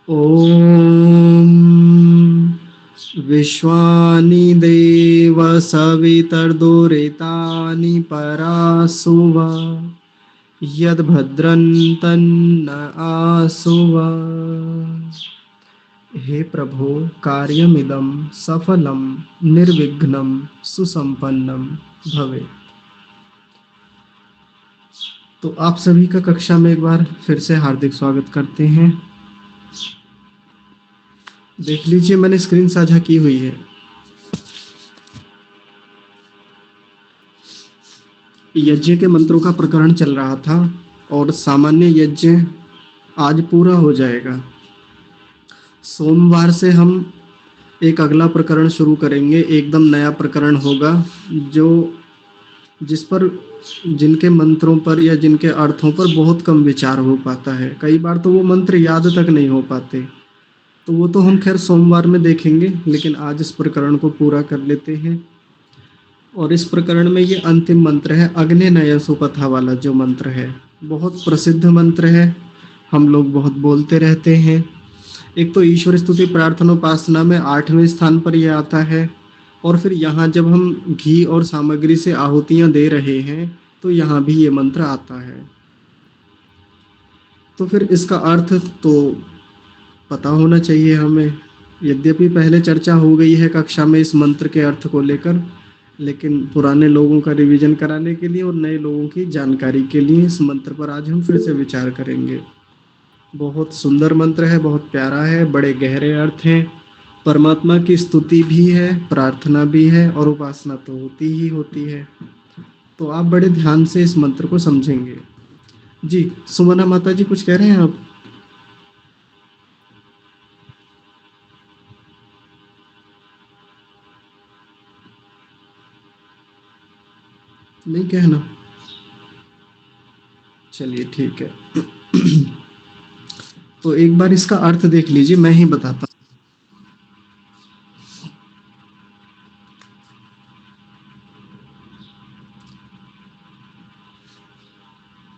ॐ विश्वानि देव सवितर्दुरितानि परासुव यद्भद्रन्तन्न आसुव। हे प्रभु, कार्यमिदं सफलं निर्विघ्नं सुसंपन्नं भवे। तो आप सभी का कक्षा में एक बार फिर से हार्दिक स्वागत करते हैं। देख लीजिए, मैंने स्क्रीन साझा की हुई है। यज्ञ के मंत्रों का प्रकरण चल रहा था और सामान्य यज्ञ आज पूरा हो जाएगा। सोमवार से हम एक अगला प्रकरण शुरू करेंगे। एकदम नया प्रकरण होगा जिस पर जिनके मंत्रों पर या जिनके अर्थों पर बहुत कम विचार हो पाता है। कई बार तो वो मंत्र याद तक नहीं हो पाते, तो वो तो हम खैर सोमवार में देखेंगे, लेकिन आज इस प्रकरण को पूरा कर लेते हैं। और इस प्रकरण में ये अंतिम मंत्र है, अग्नेय सुपथा वाला जो मंत्र है, बहुत प्रसिद्ध मंत्र है, हम लोग बहुत बोलते रहते हैं। एक तो ईश्वर स्तुति प्रार्थना उपासना में 8वें स्थान पर यह आता है, और फिर यहाँ जब हम घी और सामग्री से आहुतियाँ दे रहे हैं तो यहाँ भी ये मंत्र आता है। तो फिर इसका अर्थ तो पता होना चाहिए हमें। यद्यपि पहले चर्चा हो गई है कक्षा में इस मंत्र के अर्थ को लेकर, लेकिन पुराने लोगों का रिवीजन कराने के लिए और नए लोगों की जानकारी के लिए इस मंत्र पर आज हम फिर से विचार करेंगे। बहुत सुंदर मंत्र है, बहुत प्यारा है, बड़े गहरे अर्थ हैं। परमात्मा की स्तुति भी है, प्रार्थना भी है, और उपासना तो होती ही होती है। तो आप बड़े ध्यान से इस मंत्र को समझेंगे। जी सुमना माता जी, कुछ कह रहे हैं आप? नहीं कहना? चलिए ठीक है। तो एक बार इसका अर्थ देख लीजिए, मैं ही बताता हूँ।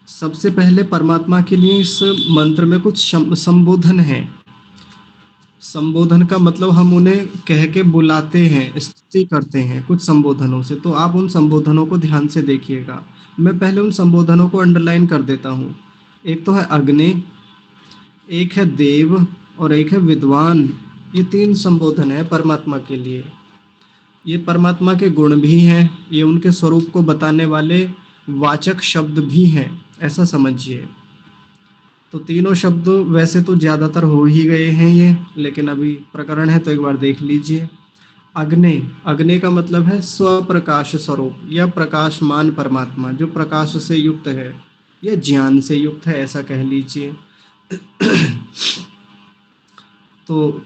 सबसे पहले परमात्मा के लिए इस मंत्र में कुछ संबोधन है। संबोधन का मतलब हम उन्हें कह के बुलाते हैं, स्तुति करते हैं कुछ संबोधनों से। तो आप उन संबोधनों को ध्यान से देखिएगा। मैं पहले उन संबोधनों को अंडरलाइन कर देता हूँ। एक तो है अग्नि, एक है देव, और एक है विद्वान। ये 3 संबोधन है परमात्मा के लिए। ये परमात्मा के गुण भी हैं, ये उनके स्वरूप को बताने वाले वाचक शब्द भी हैं, ऐसा समझिए। तो तीनों शब्द वैसे तो ज़्यादातर हो ही गए हैं ये, लेकिन अभी प्रकरण है तो एक बार देख लीजिए। अग्नि, अग्नि का मतलब है स्वप्रकाश स्वरूप या प्रकाशमान परमात्मा, जो प्रकाश से युक्त है या ज्ञान से युक्त है, ऐसा कह लीजिए। तो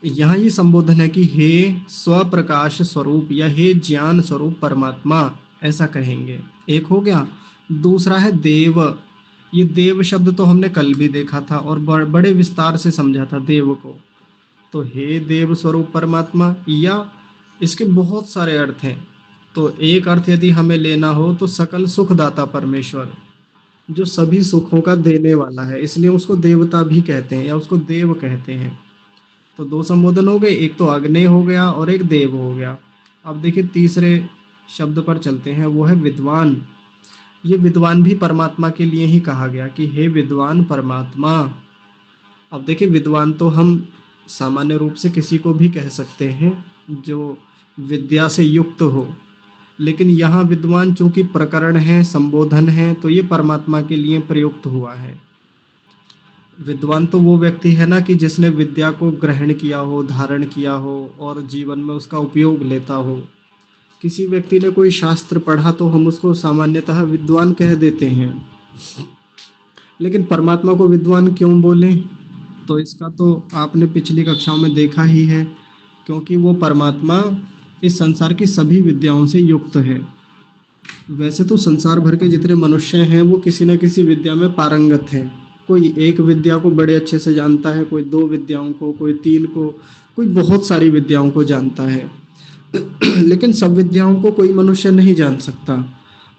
यहाँ ये संबोधन है कि हे स्वप्रकाश स्वरूप या हे ज्ञान स्वरूप परमात्मा, ऐसा कहेंगे। एक हो गया। दूसरा है देव। ये देव शब्द तो हमने कल भी देखा था और बड़े विस्तार से समझा था देव को। तो हे देव स्वरूप परमात्मा, या इसके बहुत सारे अर्थ हैं। तो एक अर्थ यदि हमें लेना हो तो सकल सुखदाता परमेश्वर, जो सभी सुखों का देने वाला है, इसलिए उसको देवता भी कहते हैं या उसको देव कहते हैं। तो 2 संबोधन हो गए, एक तो अग्नि हो गया और एक देव हो गया। अब देखिए तीसरे शब्द पर चलते हैं, वो है विद्वान। ये विद्वान भी परमात्मा के लिए ही कहा गया कि हे विद्वान परमात्मा। अब देखिए विद्वान तो हम सामान्य रूप से किसी को भी कह सकते हैं जो विद्या से युक्त हो, लेकिन यहाँ विद्वान चूंकि प्रकरण है, संबोधन है, तो ये परमात्मा के लिए प्रयुक्त हुआ है। विद्वान तो वो व्यक्ति है ना कि जिसने विद्या को ग्रहण किया हो, धारण किया हो और जीवन में उसका उपयोग लेता हो। किसी व्यक्ति ने कोई शास्त्र पढ़ा तो हम उसको सामान्यतः विद्वान कह देते हैं, लेकिन परमात्मा को विद्वान क्यों बोले? तो इसका तो आपने पिछली कक्षाओं में देखा ही है, क्योंकि वो परमात्मा इस संसार की सभी विद्याओं से युक्त है। वैसे तो संसार भर के जितने मनुष्य हैं वो किसी न किसी विद्या में पारंगत हैं। कोई एक विद्या को बड़े अच्छे से जानता है, कोई 2 विद्याओं को, कोई 3 को, कोई बहुत सारी विद्याओं को जानता है। लेकिन सब विद्याओं को कोई मनुष्य नहीं जान सकता।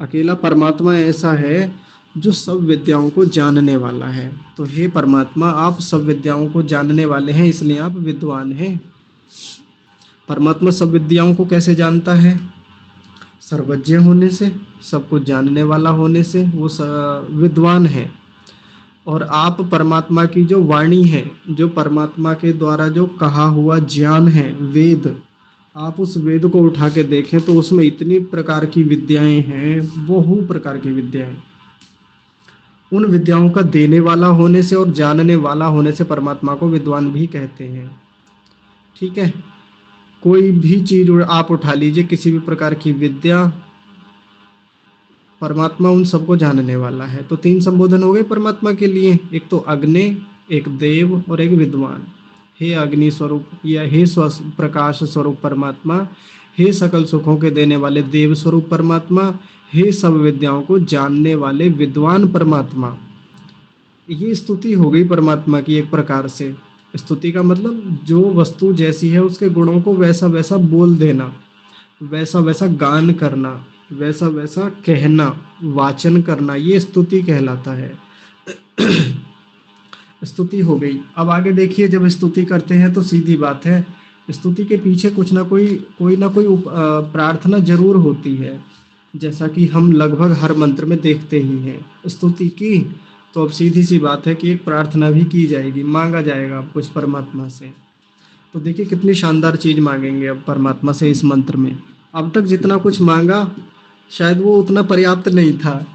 अकेला परमात्मा ऐसा है जो सब विद्याओं को जानने वाला है। तो हे परमात्मा, आप सब विद्याओं को जानने वाले हैं, इसलिए आप विद्वान हैं। परमात्मा सब विद्याओं को कैसे जानता है? सर्वज्ञ होने से, सब कुछ जानने वाला होने से वो विद्वान है। और आप परमात्मा की जो वाणी है, जो परमात्मा के द्वारा जो कहा हुआ ज्ञान है, वेद, आप उस वेद को उठा के देखें तो उसमें इतनी प्रकार की विद्याएं हैं, बहु प्रकार की विद्याएं। उन विद्याओं का देने वाला होने से और जानने वाला होने से परमात्मा को विद्वान भी कहते हैं। ठीक है, कोई भी चीज आप उठा लीजिए, किसी भी प्रकार की विद्या, परमात्मा उन सबको जानने वाला है। तो 3 संबोधन हो गए परमात्मा के लिए, एक तो अग्नि, एक देव और एक विद्वान। हे अग्नि स्वरूप या हे प्रकाश स्वरूप परमात्मा, हे सकल सुखों के देने वाले देव स्वरूप परमात्मा, हे सब विद्याओं को जानने वाले विद्वान परमात्मा। ये स्तुति हो गई परमात्मा की एक प्रकार से। स्तुति का मतलब जो वस्तु जैसी है उसके गुणों को वैसा वैसा बोल देना, वैसा वैसा गान करना, वैसा वैसा कहना, वाचन करना, ये स्तुति कहलाता है। स्तुति हो गई। अब आगे देखिए, जब स्तुति करते हैं तो सीधी बात है, स्तुति के पीछे कुछ ना कोई ना कोई प्रार्थना जरूर होती है। जैसा कि हम लगभग हर मंत्र में देखते ही हैं, स्तुति की तो अब सीधी सी बात है कि एक प्रार्थना भी की जाएगी, मांगा जाएगा अब कुछ परमात्मा से। तो देखिए कितनी शानदार चीज मांगेंगे अब परमात्मा से इस मंत्र में। अब तक जितना कुछ मांगा शायद वो उतना पर्याप्त नहीं था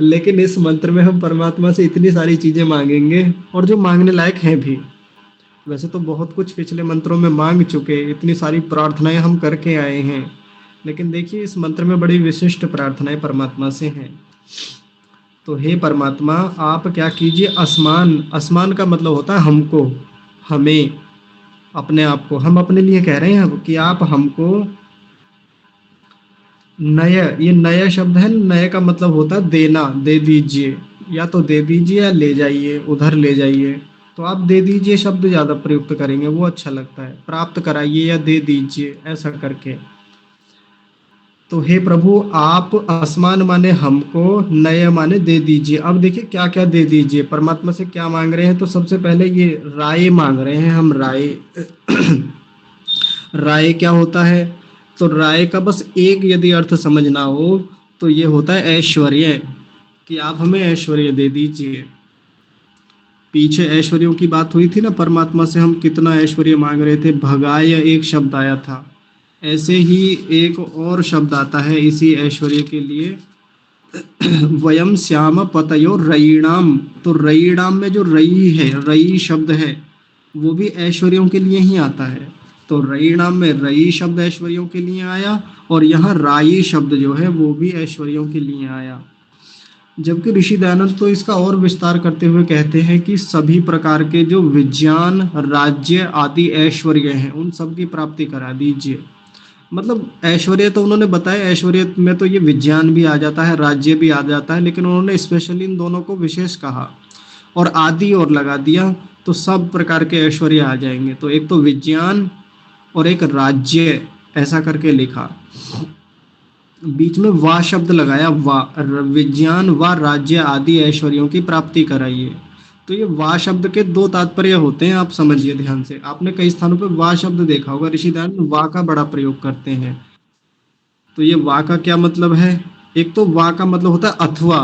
लेकिन इस मंत्र में हम परमात्मा से इतनी सारी चीजें मांगेंगे, और जो मांगने लायक हैं भी। वैसे तो बहुत कुछ पिछले मंत्रों में मांग चुके, इतनी सारी प्रार्थनाएं हम करके आए हैं, लेकिन देखिए इस मंत्र में बड़ी विशिष्ट प्रार्थनाएं परमात्मा से हैं। तो हे परमात्मा, आप क्या कीजिए, आसमान, आसमान का मतलब होता है हमको, हमें, अपने आप को, हम अपने लिए कह रहे हैं कि आप हमको नय, ये नया शब्द है, नए का मतलब होता है देना, दे दीजिए, या तो दे दीजिए या ले जाइए, उधर ले जाइए। तो आप दे दीजिए शब्द ज्यादा प्रयुक्त करेंगे, वो अच्छा लगता है। प्राप्त कराइए या दे दीजिए, ऐसा करके। तो हे प्रभु, आप आसमान माने हमको, नए माने दे दीजिए। अब देखिए क्या क्या दे दीजिए, परमात्मा से क्या मांग रहे हैं। तो सबसे पहले ये राय मांग रहे हैं हम, राय राय क्या होता है? तो राय का बस एक यदि अर्थ समझना हो तो ये होता है ऐश्वर्य, कि आप हमें ऐश्वर्य दे दीजिए। पीछे ऐश्वर्यों की बात हुई थी ना, परमात्मा से हम कितना ऐश्वर्य मांग रहे थे, भगाय एक शब्द आया था। ऐसे ही एक और शब्द आता है इसी ऐश्वर्य के लिए, वयम श्याम पतयो रयीणाम। तो रयीणाम में जो रई है, रई शब्द है, वो भी ऐश्वर्यों के लिए ही आता है। तो रयीणाम में रई शब्द ऐश्वर्यों के लिए आया, और यहाँ राई शब्द जो है वो भी ऐश्वर्यों के लिए आया। जबकि ऋषि दयानंद तो इसका और विस्तार करते हुए कहते हैं कि सभी प्रकार के जो विज्ञान, राज्य आदि ऐश्वर्य हैं, उन सब की प्राप्ति करा दीजिए। मतलब ऐश्वर्य तो उन्होंने बताया, ऐश्वर्य में तो ये विज्ञान भी आ जाता है, राज्य भी आ जाता है, लेकिन उन्होंने स्पेशली इन दोनों को विशेष कहा और आदि और लगा दिया, तो सब प्रकार के ऐश्वर्य आ जाएंगे। तो एक तो विज्ञान और एक राज्य, ऐसा करके लिखा, बीच में वा शब्द लगाया, वा, विज्ञान व राज्य आदि ऐश्वर्यों की प्राप्ति कराइए। तो ये वा शब्द के 2 तात्पर्य होते हैं, आप समझिए ध्यान से। आपने कई स्थानों पर वा शब्द देखा होगा, ऋषि दयानंद वा का बड़ा प्रयोग करते हैं। तो ये वा का क्या मतलब है? एक तो वा का मतलब होता है अथवा,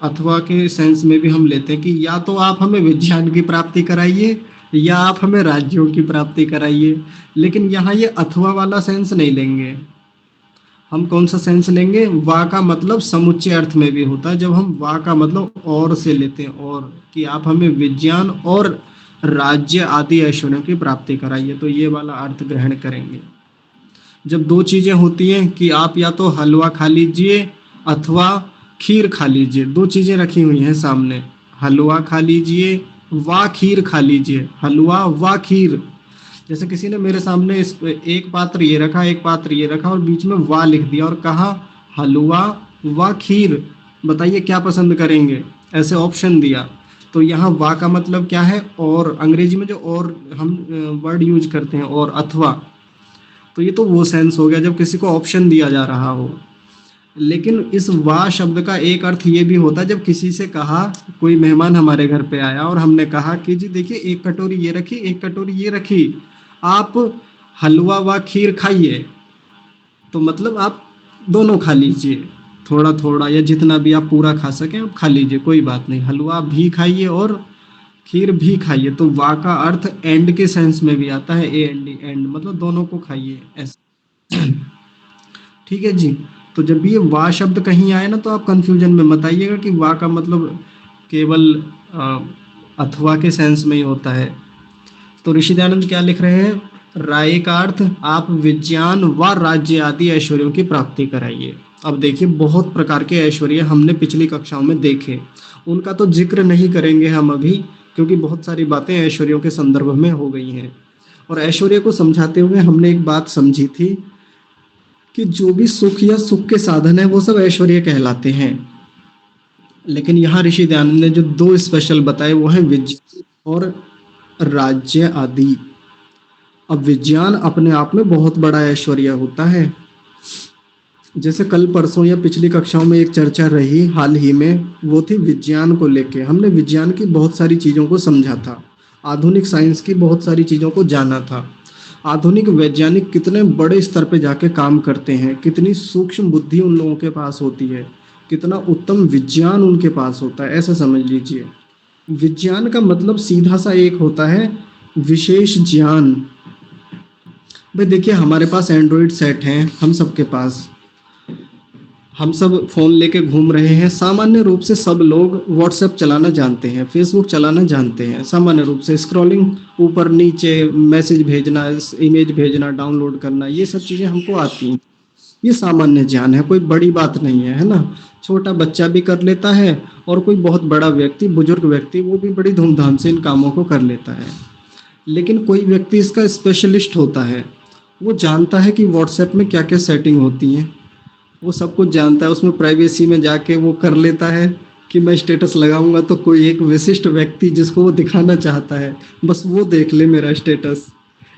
अथवा के सेंस में भी हम लेते हैं कि या तो आप हमें विज्ञान की प्राप्ति कराइए या आप हमें राज्यों की प्राप्ति कराइए। लेकिन यहाँ ये अथवा वाला सेंस नहीं लेंगे, हम कौन सा सेंस लेंगे? वा का मतलब समुच्चय अर्थ में भी होता है, जब हम वा का मतलब और से लेते हैं, और कि आप हमें विज्ञान और राज्य आदि ऐश्वर्यों की प्राप्ति कराइए, तो ये वाला अर्थ ग्रहण करेंगे। जब 2 चीजें होती हैं कि आप या तो हलवा खा लीजिए अथवा खीर खा लीजिए, 2 चीजें रखी हुई हैं सामने, हलवा खा लीजिए व खीर खा लीजिए, हलवा व खीर। जैसे किसी ने मेरे सामने इस एक पात्र ये रखा, एक पात्र ये रखा, और बीच में वा लिख दिया और कहा हलवा व खीर, बताइए क्या पसंद करेंगे, ऐसे ऑप्शन दिया। तो यहाँ वा का मतलब क्या है? और अंग्रेजी में जो और हम वर्ड यूज करते हैं, और अथवा, तो ये तो वो सेंस हो गया जब किसी को ऑप्शन दिया जा रहा हो। लेकिन इस वाह शब्द का एक अर्थ ये भी होता है, जब किसी से कहा, कोई मेहमान हमारे घर पे आया और हमने कहा कि जी देखिए एक कटोरी ये रखी, एक कटोरी ये रखी, आप हलवा व खीर खाइए। तो मतलब आप दोनों खा लीजिए, थोड़ा थोड़ा या जितना भी आप पूरा खा सकें आप खा लीजिए, कोई बात नहीं, हलवा भी खाइए और खीर भी खाइए। तो वाह का अर्थ एंड के सेंस में भी आता है, ए एंड डी, एंड मतलब दोनों को खाइए ऐसा। ठीक है जी। तो जब भी ये वाह शब्द कहीं आए ना, तो आप कंफ्यूजन में मत आइएगा कि वाह का मतलब केवल अ, अथवा के सेंस में ही होता है। तो ऋषि दयानंद क्या लिख रहे हैं, राय का अर्थ आप विज्ञान व राज्य आदि ऐश्वर्यों की प्राप्ति कराइए। अब देखिए बहुत प्रकार के ऐश्वर्य हमने पिछली कक्षाओं में देखे, उनका तो जिक्र नहीं करेंगे हम अभी, क्योंकि बहुत सारी बातें ऐश्वर्यों के संदर्भ में हो गई हैं। और ऐश्वर्य को समझाते हुए हमने एक बात समझी थी कि जो भी सुख या सुख के साधन है वो सब ऐश्वर्य कहलाते हैं। लेकिन यहाँ ऋषि दयानंद ने जो दो स्पेशल बताए वो है विज्ञान और राज्य आदि। अब विज्ञान अपने आप में बहुत बड़ा ऐश्वर्य होता है। जैसे कल परसों या पिछली कक्षाओं में एक चर्चा रही हाल ही में, वो थी विज्ञान को लेके। हमने विज्ञान की बहुत सारी चीज़ों को समझा था, आधुनिक साइंस की बहुत सारी चीज़ों को जाना था। आधुनिक वैज्ञानिक कितने बड़े स्तर पे जाके काम करते हैं, कितनी सूक्ष्म बुद्धि उन लोगों के पास होती है, कितना उत्तम विज्ञान उनके पास होता है, ऐसा समझ लीजिए। विज्ञान का मतलब सीधा सा एक होता है विशेष ज्ञान। भाई देखिए हमारे पास एंड्रॉइड सेट हैं, हम सबके पास, हम सब फोन लेके घूम रहे हैं। सामान्य रूप से सब लोग व्हाट्सएप चलाना जानते हैं, फेसबुक चलाना जानते हैं, सामान्य रूप से स्क्रॉलिंग ऊपर नीचे, मैसेज भेजना, इमेज भेजना, डाउनलोड करना, ये सब चीज़ें हमको आती हैं। ये सामान्य ज्ञान है, कोई बड़ी बात नहीं है ना। छोटा बच्चा भी कर लेता है और कोई बहुत बड़ा व्यक्ति, बुजुर्ग व्यक्ति, वो भी बड़ी धूमधाम से इन कामों को कर लेता है। लेकिन कोई व्यक्ति इसका स्पेशलिस्ट होता है, वो जानता है कि व्हाट्सएप में क्या क्या सेटिंग होती हैं, वो सब कुछ जानता है। उसमें प्राइवेसी में जाके वो कर लेता है कि मैं स्टेटस लगाऊंगा तो कोई एक विशिष्ट व्यक्ति जिसको वो दिखाना चाहता है बस वो देख ले मेरा स्टेटस।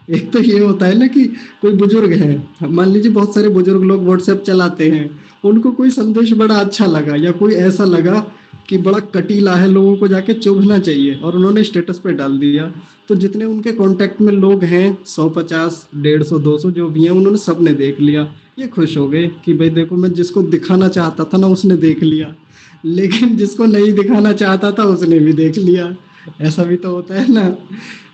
एक तो ये होता है ना कि कोई बुजुर्ग है, मान लीजिए बहुत सारे बुजुर्ग लोग व्हाट्सएप चलाते हैं, उनको कोई संदेश बड़ा अच्छा लगा या कोई ऐसा लगा कि बड़ा कटीला है, लोगों को जाके चुभना चाहिए, और उन्होंने स्टेटस पे डाल दिया। तो जितने उनके कांटेक्ट में लोग हैं, 150, 150, 200 जो भी हैं, उन्होंने सबने देख लिया। ये खुश हो गए कि भाई देखो मैं जिसको दिखाना चाहता था ना उसने देख लिया, लेकिन जिसको नहीं दिखाना चाहता था उसने भी देख लिया। ऐसा भी तो होता है ना।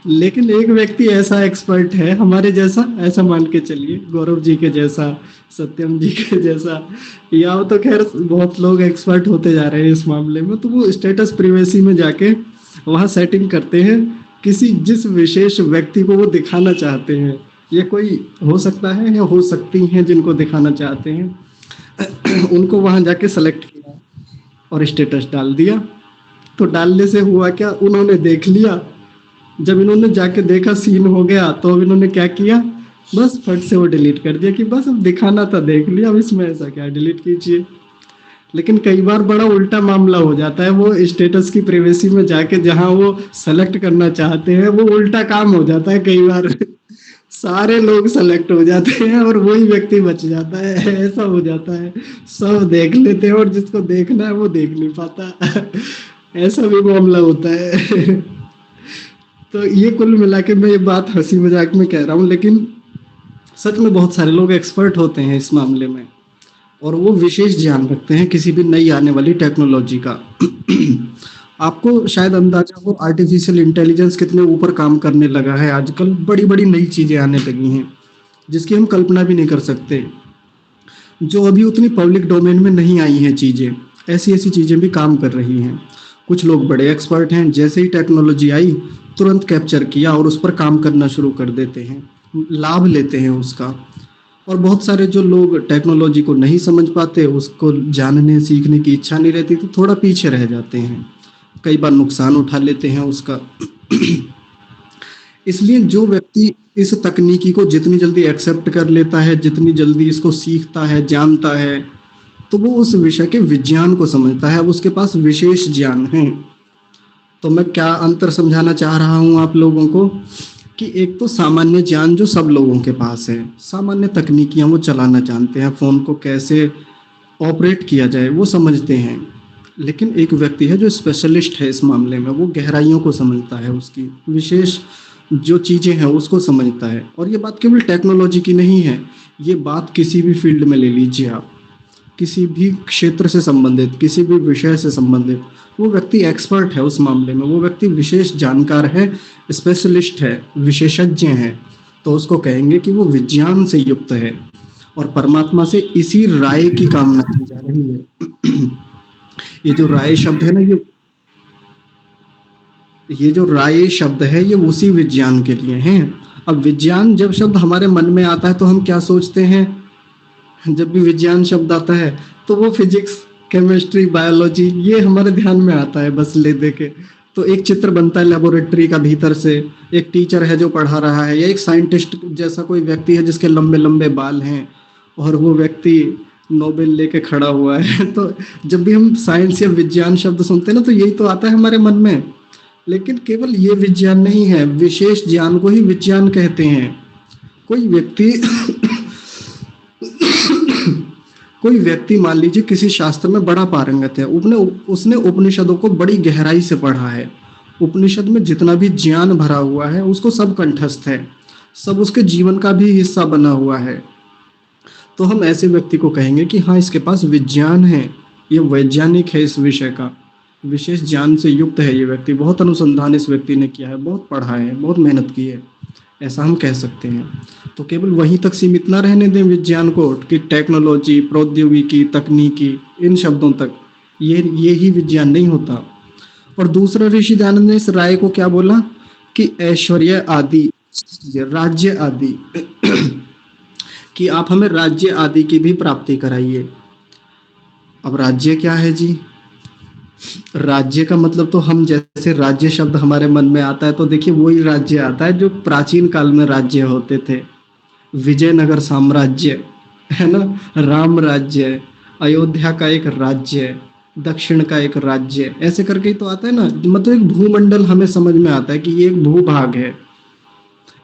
लेकिन एक व्यक्ति ऐसा एक्सपर्ट है हमारे जैसा, ऐसा मान के चलिए, गौरव जी के जैसा, सत्यम जी के जैसा, या तो खैर बहुत लोग एक्सपर्ट होते जा रहे हैं इस मामले में, तो वो स्टेटस प्रिवेसी में जाके वहाँ सेटिंग करते हैं किसी जिस विशेष व्यक्ति को वो दिखाना चाहते हैं। ये कोई हो सकता है या हो सकती हैं जिनको दिखाना चाहते हैं उनको वहाँ जाके सेलेक्ट किया और स्टेटस डाल दिया। तो डालने से हुआ क्या, उन्होंने देख लिया। जब इन्होंने जाके देखा सीन हो गया, तो अब इन्होंने क्या किया, बस फट से वो डिलीट कर दिया कि बस अब दिखाना था देख लिया, अब इसमें ऐसा क्या, डिलीट कीजिए। लेकिन कई बार बड़ा उल्टा मामला हो जाता है, वो स्टेटस की प्राइवेसी में जाके जहां वो सेलेक्ट करना चाहते हैं वो उल्टा काम हो जाता है कई बार सारे लोग सेलेक्ट हो जाते हैं और वही व्यक्ति बच जाता है। ऐसा हो जाता है, सब देख लेते हैं और जिसको देखना है वो देख नहीं पाता ऐसा भी मामला होता है तो ये कुल मिला के मैं ये बात हंसी मजाक में कह रहा हूँ, लेकिन सच में बहुत सारे लोग एक्सपर्ट होते हैं इस मामले में और वो विशेष ध्यान रखते हैं किसी भी नई आने वाली टेक्नोलॉजी का आपको शायद अंदाजा हो आर्टिफिशियल इंटेलिजेंस कितने ऊपर काम करने लगा है आजकल। बड़ी बड़ी नई चीजें आने लगी हैं जिसकी हम कल्पना भी नहीं कर सकते, जो अभी उतनी पब्लिक डोमेन में नहीं आई हैं चीजें, ऐसी ऐसी चीजें भी काम कर रही हैं। कुछ लोग बड़े एक्सपर्ट हैं, जैसे ही टेक्नोलॉजी आई तुरंत कैप्चर किया और उस पर काम करना शुरू कर देते हैं, लाभ लेते हैं उसका। और बहुत सारे जो लोग टेक्नोलॉजी को नहीं समझ पाते, उसको जानने सीखने की इच्छा नहीं रहती, तो थोड़ा पीछे रह जाते हैं, कई बार नुकसान उठा लेते हैं उसका इसलिए जो व्यक्ति इस तकनीकी को जितनी जल्दी एक्सेप्ट कर लेता है, जितनी जल्दी इसको सीखता है, जानता है, तो वो उस विषय के विज्ञान को समझता है, उसके पास विशेष ज्ञान है। तो मैं क्या अंतर समझाना चाह रहा हूँ आप लोगों को कि एक तो सामान्य ज्ञान जो सब लोगों के पास है, सामान्य तकनीकियां वो चलाना जानते हैं, फोन को कैसे ऑपरेट किया जाए वो समझते हैं। लेकिन एक व्यक्ति है जो स्पेशलिस्ट है इस मामले में, वो गहराइयों को समझता है, उसकी विशेष जो चीज़ें हैं उसको समझता है। और ये बात केवल टेक्नोलॉजी की नहीं है, ये बात किसी भी फील्ड में ले लीजिए आप, किसी भी क्षेत्र से संबंधित, किसी भी विषय से संबंधित, वो व्यक्ति एक्सपर्ट है उस मामले में, वो व्यक्ति विशेष जानकार है, स्पेशलिस्ट है, विशेषज्ञ है। तो उसको कहेंगे कि वो विज्ञान से युक्त है और परमात्मा से इसी राय की कामना की जा रही है। ये जो राय शब्द है ना, ये जो राय शब्द है ये उसी विज्ञान के लिए है। अब विज्ञान जब शब्द हमारे मन में आता है तो हम क्या सोचते हैं? जब भी विज्ञान शब्द आता है तो वो फिजिक्स, केमिस्ट्री, बायोलॉजी ये हमारे ध्यान में आता है बस ले दे के। तो एक चित्र बनता है लेबोरेटरी का भीतर से, एक टीचर है जो पढ़ा रहा है, या एक साइंटिस्ट जैसा कोई व्यक्ति है जिसके लंबे लंबे बाल हैं और वो व्यक्ति नोबेल लेके खड़ा हुआ है। तो जब भी हम साइंस या विज्ञान शब्द सुनते हैं ना तो यही तो आता है हमारे मन में। लेकिन केवल ये विज्ञान नहीं है, विशेष ज्ञान को ही विज्ञान कहते हैं। कोई व्यक्ति कोई व्यक्ति मान लीजिए किसी शास्त्र में बड़ा पारंगत है, उसने उपनिषदों को बड़ी गहराई से पढ़ा है, उपनिषद में जितना भी ज्ञान भरा हुआ है उसको सब कंठस्थ है, सब उसके जीवन का भी हिस्सा बना हुआ है। तो हम ऐसे व्यक्ति को कहेंगे कि हाँ, इसके पास विज्ञान है, ये वैज्ञानिक है, इस विषय का विशेष ज्ञान से युक्त है ये व्यक्ति, बहुत अनुसंधान इस व्यक्ति ने किया है, बहुत पढ़ा है, बहुत मेहनत की है, ऐसा हम कह सकते हैं। तो केवल वहीं तक सीमित ना रहने दें विज्ञान को कि टेक्नोलॉजी, प्रौद्योगिकी, तकनीकी, इन शब्दों तक, ये ही विज्ञान नहीं होता। और दूसरा, ऋषि दयानंद ने इस राय को क्या बोला कि ऐश्वर्य आदि, राज्य आदि कि आप हमें राज्य आदि की भी प्राप्ति कराइए। अब राज्य क्या है जी? राज्य का मतलब तो हम जैसे राज्य शब्द हमारे मन में आता है तो देखिए वही राज्य आता है जो प्राचीन काल में राज्य होते थे। विजयनगर साम्राज्य है ना, राम राज्य, अयोध्या का एक राज्य, दक्षिण का एक राज्य, ऐसे करके ही तो आता है ना। मतलब एक भूमंडल हमें समझ में आता है कि ये एक भूभाग है,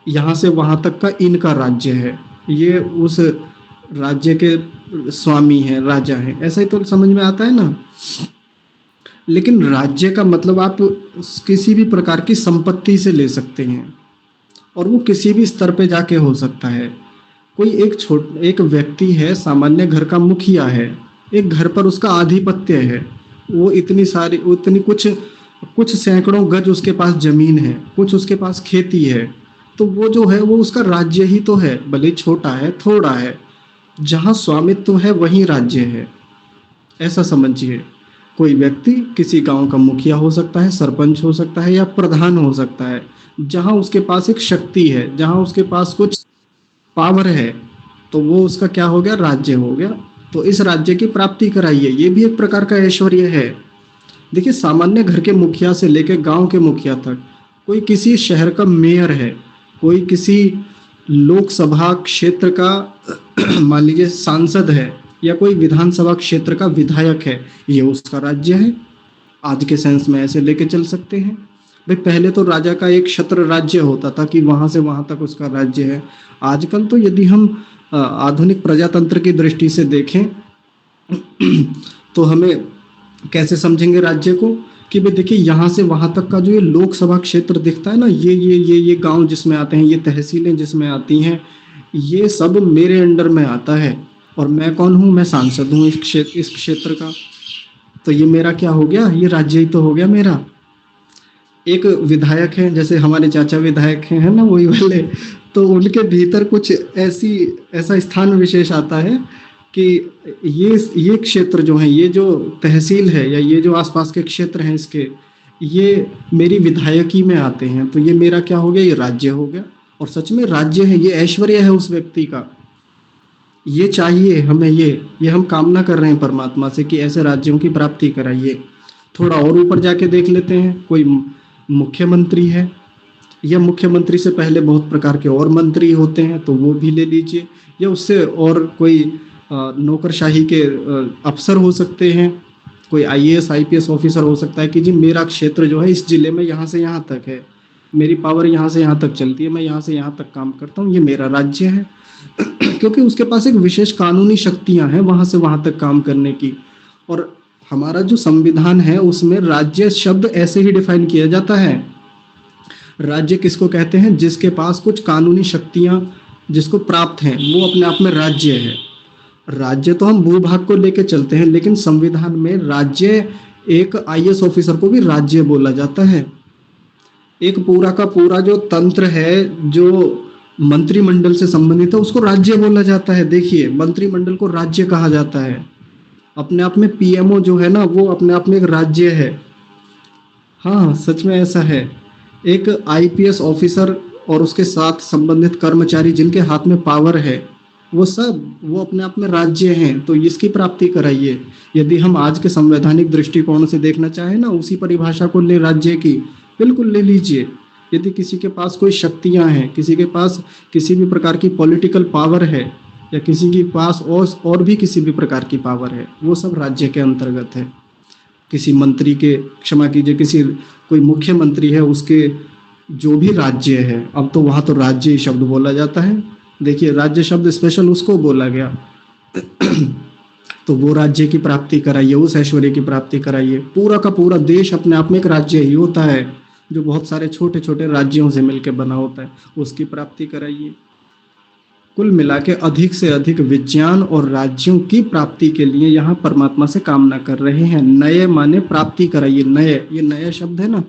यहाँ से वहां तक का इनका राज्य है, ये उस राज्य के स्वामी है, राजा है, ऐसा ही तो समझ में आता है ना। लेकिन राज्य का मतलब आप किसी भी प्रकार की संपत्ति से ले सकते हैं और वो किसी भी स्तर पे जाके हो सकता है। कोई एक व्यक्ति है, सामान्य घर का मुखिया है, एक घर पर उसका आधिपत्य है, वो उतनी कुछ सैकड़ों गज उसके पास जमीन है, कुछ उसके पास खेती है, तो वो जो है वो उसका राज्य ही तो है, भले छोटा है, थोड़ा है, जहाँ स्वामित्व है वहीं राज्य है, ऐसा समझिए। कोई व्यक्ति किसी गांव का मुखिया हो सकता है, सरपंच हो सकता है या प्रधान हो सकता है, जहां उसके पास एक शक्ति है, जहां उसके पास कुछ पावर है, तो वो उसका क्या हो गया? राज्य हो गया। तो इस राज्य की प्राप्ति कराइए, ये भी एक प्रकार का ऐश्वर्य है। देखिए, सामान्य घर के मुखिया से लेकर गांव के मुखिया तक, कोई किसी शहर का मेयर है, कोई किसी लोकसभा क्षेत्र का मान लीजिए सांसद है, या कोई विधानसभा क्षेत्र का विधायक है, ये उसका राज्य है। आज के सेंस में ऐसे लेके चल सकते हैं। भाई पहले तो राजा का एक क्षत्र राज्य होता था कि वहां से वहां तक उसका राज्य है। आजकल तो यदि हम आधुनिक प्रजातंत्र की दृष्टि से देखें तो हमें कैसे समझेंगे राज्य को कि भाई देखिए, यहाँ से वहां तक का जो ये लोकसभा क्षेत्र दिखता है ना, ये गांव जिसमें आते हैं, ये तहसीलें जिसमें आती हैं, ये सब मेरे अंडर में आता है। और मैं कौन हूँ? मैं सांसद हूँ इस क्षेत्र का। तो ये मेरा क्या हो गया? ये राज्य ही तो हो गया मेरा। एक विधायक है, जैसे हमारे चाचा विधायक हैं ना, वही वाले, तो उनके भीतर कुछ ऐसा स्थान विशेष आता है कि ये क्षेत्र जो है, ये जो तहसील है या ये जो आसपास के क्षेत्र हैं इसके, ये मेरी विधायकी में आते हैं, तो ये मेरा क्या हो गया? ये राज्य हो गया। और सच में राज्य है, ये ऐश्वर्य है उस व्यक्ति का। ये चाहिए हमें, ये हम कामना कर रहे हैं परमात्मा से कि ऐसे राज्यों की प्राप्ति कराइए। थोड़ा और ऊपर जाके देख लेते हैं, कोई मुख्यमंत्री है, या मुख्यमंत्री से पहले बहुत प्रकार के और मंत्री होते हैं, तो वो भी ले लीजिए, या उससे और कोई नौकरशाही के अफसर हो सकते हैं, कोई IAS IPS ऑफिसर हो सकता है कि जी मेरा क्षेत्र जो है इस जिले में यहाँ से यहाँ तक है, मेरी पावर यहाँ से यहाँ तक चलती है, मैं यहाँ से यहाँ तक काम करता हूँ, ये मेरा राज्य है। क्योंकि उसके पास एक विशेष कानूनी शक्तियां हैं वहां से वहां तक काम करने की। और हमारा जो संविधान है उसमें राज्य शब्द ऐसे ही डिफाइन किया जाता है। राज्य किसको कहते हैं? जिसके पास कुछ कानूनी शक्तियां जिसको प्राप्त हैं, वो अपने आप में राज्य है। राज्य तो हम भूभाग को लेके चलते हैं, लेकिन संविधान में राज्य, एक आईएएस ऑफिसर को भी राज्य बोला जाता है। एक पूरा का पूरा जो तंत्र है, जो मंत्रिमंडल से संबंधित है, उसको राज्य बोला जाता है। देखिए, मंत्रिमंडल को राज्य कहा जाता है। अपने आप में पीएमओ जो है ना, वो अपने आप में एक राज्य है। हाँ, सच में ऐसा है। एक आईपीएस ऑफिसर और उसके साथ संबंधित कर्मचारी जिनके हाथ में पावर है, वो अपने आप में राज्य हैं। तो इसकी प्राप्ति कराइए। यदि हम आज के संवैधानिक दृष्टिकोण से देखना चाहें ना, उसी परिभाषा को ले राज्य की, बिल्कुल ले लीजिए। यदि किसी के पास कोई शक्तियां हैं, किसी के पास किसी भी प्रकार की पॉलिटिकल पावर है, या किसी के पास और भी किसी भी प्रकार की पावर है, वो सब राज्य के अंतर्गत है। किसी मंत्री के, क्षमा कीजिए, किसी कोई मुख्यमंत्री है, उसके जो भी राज्य है, अब तो वहां तो राज्य ही शब्द बोला जाता है। देखिए, राज्य शब्द स्पेशल उसको बोला गया। तो वो राज्य की प्राप्ति कराइए, उस ऐश्वर्य की प्राप्ति कराइए। पूरा का पूरा देश अपने आप में एक राज्य ही होता है, जो बहुत सारे छोटे छोटे राज्यों से मिलकर बना होता है, उसकी प्राप्ति कराइए। कुल मिला के अधिक से अधिक विज्ञान और राज्यों की प्राप्ति के लिए यहाँ परमात्मा से कामना कर रहे हैं। नए माने प्राप्ति कराइए। नए, ये नया शब्द है ना,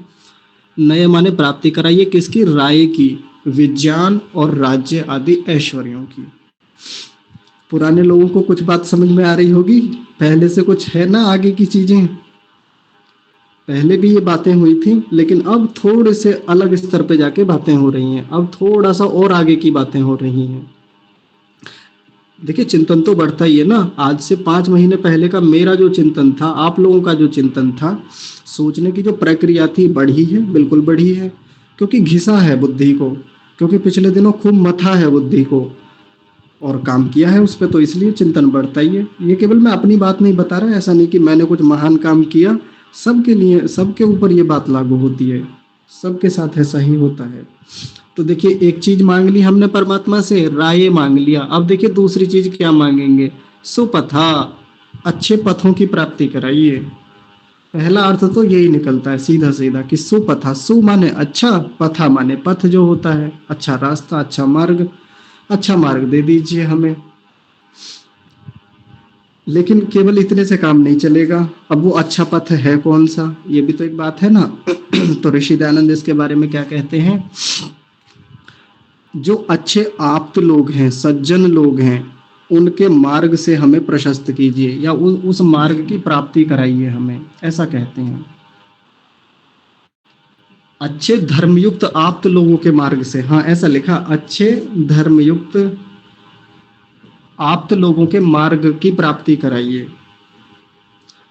नए माने प्राप्ति कराइए। किसकी? राय की, विज्ञान और राज्य आदि ऐश्वर्यों की। पुराने लोगों को कुछ बात समझ में आ रही होगी, पहले से कुछ है ना आगे की चीजें। पहले भी ये बातें हुई थी, लेकिन अब थोड़े से अलग स्तर पे जाके बातें हो रही हैं। अब थोड़ा सा और आगे की बातें हो रही हैं। देखिए, चिंतन तो बढ़ता ही है ना। आज से 5 महीने पहले का मेरा जो चिंतन था, आप लोगों का जो चिंतन था, सोचने की जो प्रक्रिया थी, बढ़ी है, बिल्कुल बढ़ी है। क्योंकि घिसा है बुद्धि को, क्योंकि पिछले दिनों खूब मथा है बुद्धि को और काम किया है उस पर, तो इसलिए चिंतन बढ़ता ही है। ये केवल मैं अपनी बात नहीं बता रहा, ऐसा नहीं कि मैंने कुछ महान काम किया। सबके लिए, सबके ऊपर ये बात लागू होती है, सबके साथ ऐसा ही होता है। तो देखिए, एक चीज मांग ली हमने परमात्मा से, राय मांग लिया। अब देखिए दूसरी चीज क्या मांगेंगे? सुपथा, अच्छे पथों की प्राप्ति कराइए। पहला अर्थ तो यही निकलता है सीधा सीधा कि सुपथा, सु माने अच्छा, पथा माने पथ जो होता है, अच्छा रास्ता, अच्छा मार्ग। अच्छा मार्ग दे दीजिए हमें। लेकिन केवल इतने से काम नहीं चलेगा। अब वो अच्छा पथ है कौन सा, ये भी तो एक बात है ना। तो ऋषि दयानंद इसके बारे में क्या कहते हैं? जो अच्छे आप्त लोग हैं, सज्जन लोग हैं, उनके मार्ग से हमें प्रशस्त कीजिए, या उस मार्ग की प्राप्ति कराइए हमें, ऐसा कहते हैं। अच्छे धर्मयुक्त आप्त लोगों के मार्ग से, हाँ ऐसा लिखा, अच्छे धर्मयुक्त आप्त लोगों के मार्ग की प्राप्ति कराइए।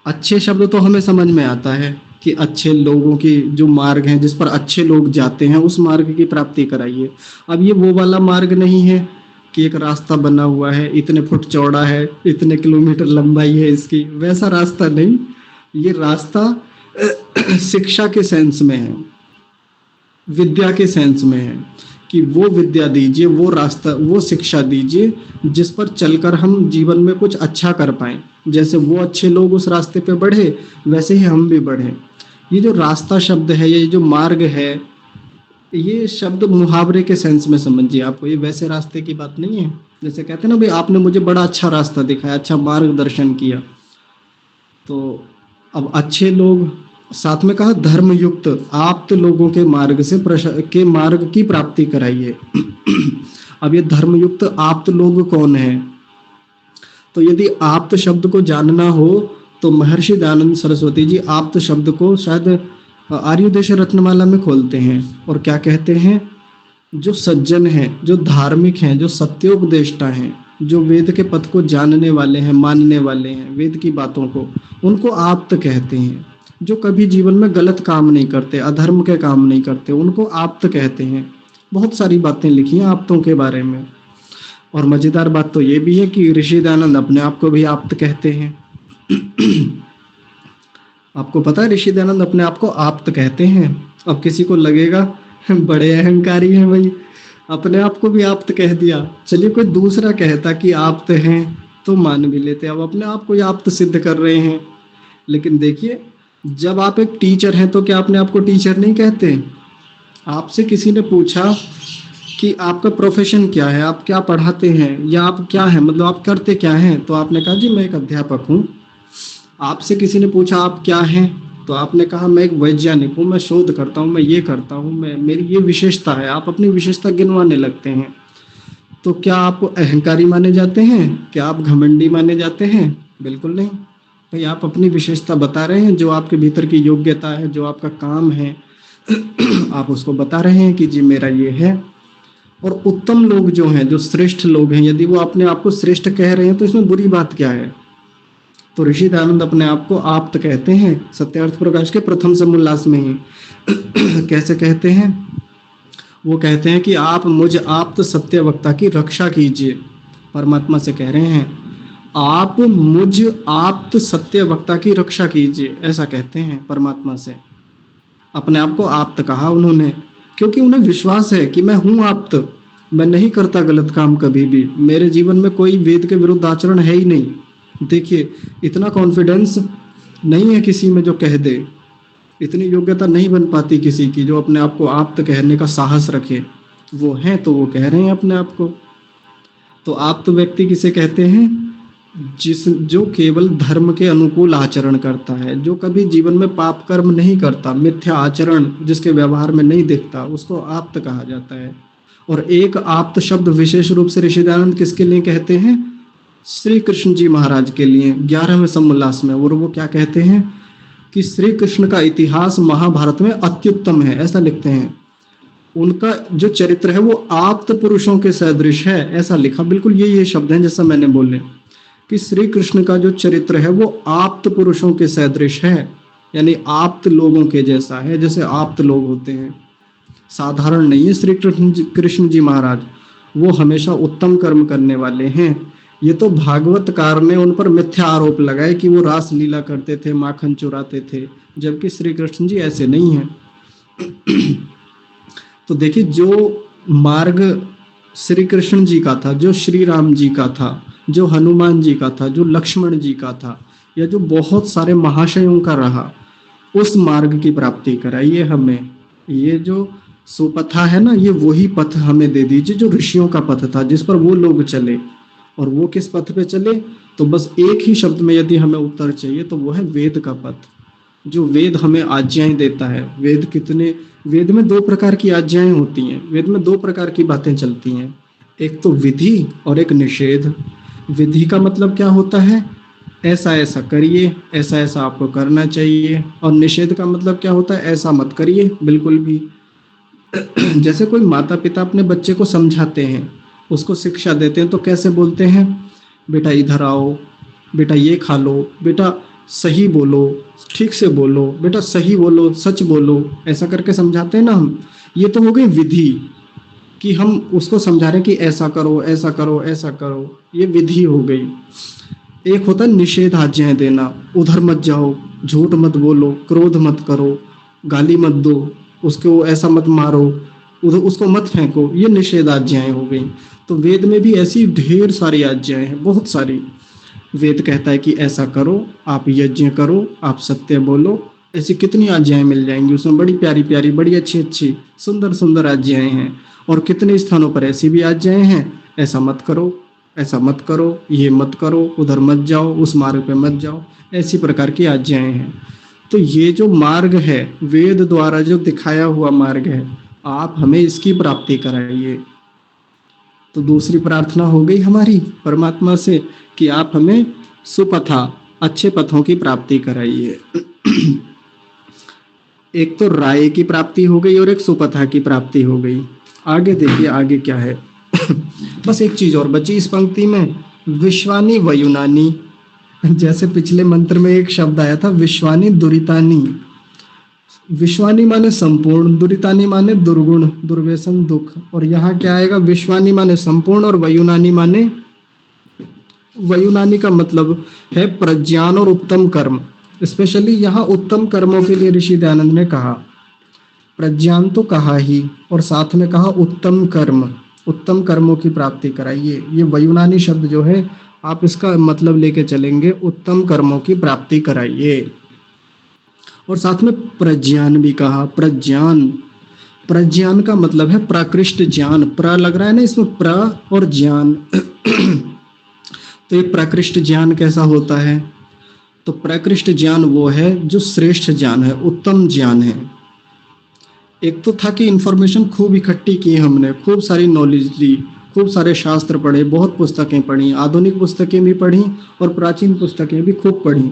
अच्छे शब्द तो हमें समझ में आता है कि अच्छे लोगों की जो मार्ग हैं, जिस पर अच्छे लोग जाते हैं, उस मार्ग की प्राप्ति कराइए। अब ये वो वाला मार्ग नहीं है कि एक रास्ता बना हुआ है, इतने फुट चौड़ा है, इतने किलोमीटर लंबाई है इसकी, वैसा रास्ता नहीं। ये रास्ता शिक्षा के सेंस में है, विद्या के सेंस में है, कि वो विद्या दीजिए, वो रास्ता, वो शिक्षा दीजिए जिस पर चलकर हम जीवन में कुछ अच्छा कर पाएं। जैसे वो अच्छे लोग उस रास्ते पे बढ़े, वैसे ही हम भी बढ़े। ये जो रास्ता शब्द है, ये जो मार्ग है, ये शब्द मुहावरे के सेंस में समझिए आपको, ये वैसे रास्ते की बात नहीं है। जैसे कहते हैं ना, भाई आपने मुझे बड़ा अच्छा रास्ता दिखाया, अच्छा मार्गदर्शन किया। तो अब अच्छे लोग, साथ में कहा धर्मयुक्त आप्त लोगों के मार्ग से के मार्ग की प्राप्ति कराइए। अब ये धर्मयुक्त आप्त लोग कौन है? तो यदि आप्त शब्द को जानना हो तो महर्षि दयानंद सरस्वती जी आप्त शब्द को शायद आर्योदेश रत्नमाला में खोलते हैं और क्या कहते हैं? जो सज्जन हैं, जो धार्मिक हैं, जो सत्योपदेष्टा हैं, जो वेद के पथ को जानने वाले हैं, मानने वाले हैं, वेद की बातों को, उनको आप्त कहते हैं। जो कभी जीवन में गलत काम नहीं करते, अधर्म के काम नहीं करते, उनको आप्त कहते हैं। बहुत सारी बातें लिखी हैं आप्तों के बारे में। और मजेदार बात तो ये भी है कि ऋषि दयानंद अपने आप को भी आप्त कहते हैं। आपको पता है ऋषि दयानंद अपने आप को आप्त कहते हैं। अब किसी को लगेगा बड़े अहंकारी हैं भाई, अपने आप को भी आप्त कह दिया। चलिए कोई दूसरा कहता कि आप्त हैं तो मान भी लेते, अब अपने आप को ही आप्त सिद्ध कर रहे हैं। लेकिन देखिए, जब आप एक टीचर हैं तो क्या अपने आप को टीचर नहीं कहते? आपसे किसी ने पूछा कि आपका प्रोफेशन क्या है, आप क्या पढ़ाते हैं, या आप क्या हैं, मतलब आप करते क्या हैं, तो आपने कहा जी मैं एक अध्यापक हूँ। आपसे किसी ने पूछा आप क्या हैं, तो आपने कहा मैं एक वैज्ञानिक हूँ, मैं शोध करता हूँ, मैं ये करता हूँ, मैं मेरी ये विशेषता है। आप अपनी विशेषता गिनवाने लगते हैं। तो क्या आप अहंकारी माने जाते हैं? क्या आप घमंडी माने जाते हैं? बिल्कुल नहीं भाई, आप अपनी विशेषता बता रहे हैं, जो आपके भीतर की योग्यता है, जो आपका काम है आप उसको बता रहे हैं कि जी मेरा ये है। और उत्तम लोग जो हैं, जो श्रेष्ठ लोग हैं, यदि वो अपने आप को श्रेष्ठ कह रहे हैं तो इसमें बुरी बात क्या है? तो ऋषि दयानंद अपने आप को आप्त कहते हैं, सत्यार्थ प्रकाश के प्रथम समोल्लास में ही। कैसे कहते हैं? वो कहते हैं कि आप मुझ आप्त सत्य वक्ता की रक्षा कीजिए। परमात्मा से कह रहे हैं, आप मुझ आप्त सत्य वक्ता की रक्षा कीजिए, ऐसा कहते हैं परमात्मा से। अपने आप को आप्त कहा उन्होंने, क्योंकि उन्हें विश्वास है कि मैं हूं आप्त, मैं नहीं करता गलत काम कभी भी, मेरे जीवन में कोई वेद के विरुद्ध आचरण है ही नहीं। देखिए, इतना कॉन्फिडेंस नहीं है किसी में जो कह दे, इतनी योग्यता नहीं बन पाती किसी की जो अपने आप को आप्त कहने का साहस रखे। वो हैं तो वो कह रहे हैं अपने आप को। तो आप्त व्यक्ति किसे कहते हैं? जो केवल धर्म के अनुकूल आचरण करता है, जो कभी जीवन में पाप कर्म नहीं करता, मिथ्या आचरण जिसके व्यवहार में नहीं दिखता, उसको आप्त कहा जाता है। और एक आप्त शब्द विशेष रूप से ऋषि दयानंद किसके लिए कहते हैं? श्री कृष्ण जी महाराज के लिए 11वें समोल्लास में। और वो क्या कहते हैं कि श्री कृष्ण का इतिहास महाभारत में अत्युत्तम है, ऐसा लिखते हैं। उनका जो चरित्र है वो आप्त पुरुषों के सदृश है, ऐसा लिखा। बिल्कुल ये शब्द हैं जैसा मैंने बोले कि श्री कृष्ण का जो चरित्र है वो आप्त पुरुषों के सदृश है, यानी आप्त लोगों के जैसा है, जैसे आप्त लोग होते हैं। साधारण नहीं है श्री कृष्ण जी महाराज, वो हमेशा उत्तम कर्म करने वाले हैं। ये तो भागवतकार ने उन पर मिथ्या आरोप लगाए कि वो रास लीला करते थे, माखन चुराते थे, जबकि श्री कृष्ण जी ऐसे नहीं हैं। तो देखिए, जो मार्ग श्री कृष्ण जी का था, जो श्री राम जी का था, जो हनुमान जी का था, जो लक्ष्मण जी का था, या जो बहुत सारे महाशयों का रहा, उस मार्ग की प्राप्ति कराइए हमें। ये जो सुपथा है ना, ये वही पथ हमें दे दीजिए जो ऋषियों का पथ था, जिस पर वो लोग चले। और वो किस पथ पे चले? तो बस एक ही शब्द में यदि हमें उत्तर चाहिए तो वो है वेद का पथ, जो वेद हमें आज्ञाएं देता है। वेद में दो प्रकार की आज्ञाएं होती हैं, वेद में दो प्रकार की बातें चलती हैं, एक तो विधि और एक निषेध। विधि का मतलब क्या होता है? ऐसा ऐसा करिए, ऐसा ऐसा आपको करना चाहिए। और निषेध का मतलब क्या होता है? ऐसा मत करिए बिल्कुल भी। जैसे कोई माता पिता अपने बच्चे को समझाते हैं, उसको शिक्षा देते हैं, तो कैसे बोलते हैं? बेटा इधर आओ, बेटा ये खा लो, बेटा सही बोलो, ठीक से बोलो, बेटा सही बोलो, सच बोलो, ऐसा करके समझाते हैं ना हम। ये तो हो गई विधि, कि हम उसको समझा रहे हैं कि ऐसा करो, ऐसा करो, ऐसा करो, ये विधि हो गई। एक होता है निषेध, आज्ञाएं देना, उधर मत जाओ, झूठ मत बोलो, क्रोध मत करो, गाली मत दो, उसको ऐसा मत मारो, उधर उसको मत फेंको, ये निषेध आज्ञाएं हो गई। तो वेद में भी ऐसी ढेर सारी आज्ञाएं हैं, बहुत सारी। वेद कहता है कि ऐसा करो, आप यज्ञ करो, आप सत्य बोलो, ऐसी कितनी आज्ञाएं मिल जाएंगी उसमें, बड़ी प्यारी प्यारी, बड़ी अच्छी अच्छी, सुंदर सुंदर आज्ञाएं हैं। और कितने स्थानों पर ऐसी भी आज्ञाएं हैं, ऐसा मत करो, ऐसा मत करो, ये मत करो, उधर मत जाओ, उस मार्ग पे मत जाओ, ऐसी प्रकार की आज्ञाएं हैं। तो ये जो मार्ग है, वेद द्वारा जो दिखाया हुआ मार्ग है, आप हमें इसकी प्राप्ति कराइए। तो दूसरी प्रार्थना हो गई हमारी परमात्मा से कि आप हमें सुपथा, अच्छे पथों की प्राप्ति कराइए। एक तो राय की प्राप्ति हो गई और एक सुपथा की प्राप्ति हो गई। आगे देखिए आगे क्या है। बस एक चीज और बची इस पंक्ति में, विश्वानी वयुनानी। जैसे पिछले मंत्र में एक शब्द आया था विश्वानी दुरितानी। विश्वानी माने संपूर्ण, दुरितानी माने दुर्गुण, दुर्व्यसन, दुख। और यहाँ क्या आएगा? विश्वानी माने संपूर्ण और वयुनानी माने, वयुनानी का मतलब है प्रज्ञान और उत्तम कर्म। स्पेशली यहाँ उत्तम कर्मों के लिए ऋषि दयानंद ने कहा प्रज्ञान तो कहा ही, और साथ में कहा उत्तम कर्म, उत्तम कर्मों की प्राप्ति कराइए। ये वयुनानी शब्द जो है आप इसका मतलब लेके चलेंगे, उत्तम कर्मों की प्राप्ति कराइए। और साथ में प्रज्ञान भी कहा, प्रज्ञान, प्रज्ञान का मतलब है प्रकृष्ट ज्ञान, प्र लग रहा है ना इसमें, प्र और ज्ञान। तो ये प्रकृष्ट ज्ञान कैसा होता है? तो प्रकृष्ट ज्ञान वो है जो श्रेष्ठ ज्ञान है, उत्तम ज्ञान है। एक तो था कि इंफॉर्मेशन खूब इकट्ठी की हमने, खूब सारी नॉलेज ली, खूब सारे शास्त्र पढ़े, बहुत पुस्तकें पढ़ी, आधुनिक पुस्तकें भी पढ़ी और प्राचीन पुस्तकें भी खूब पढ़ी,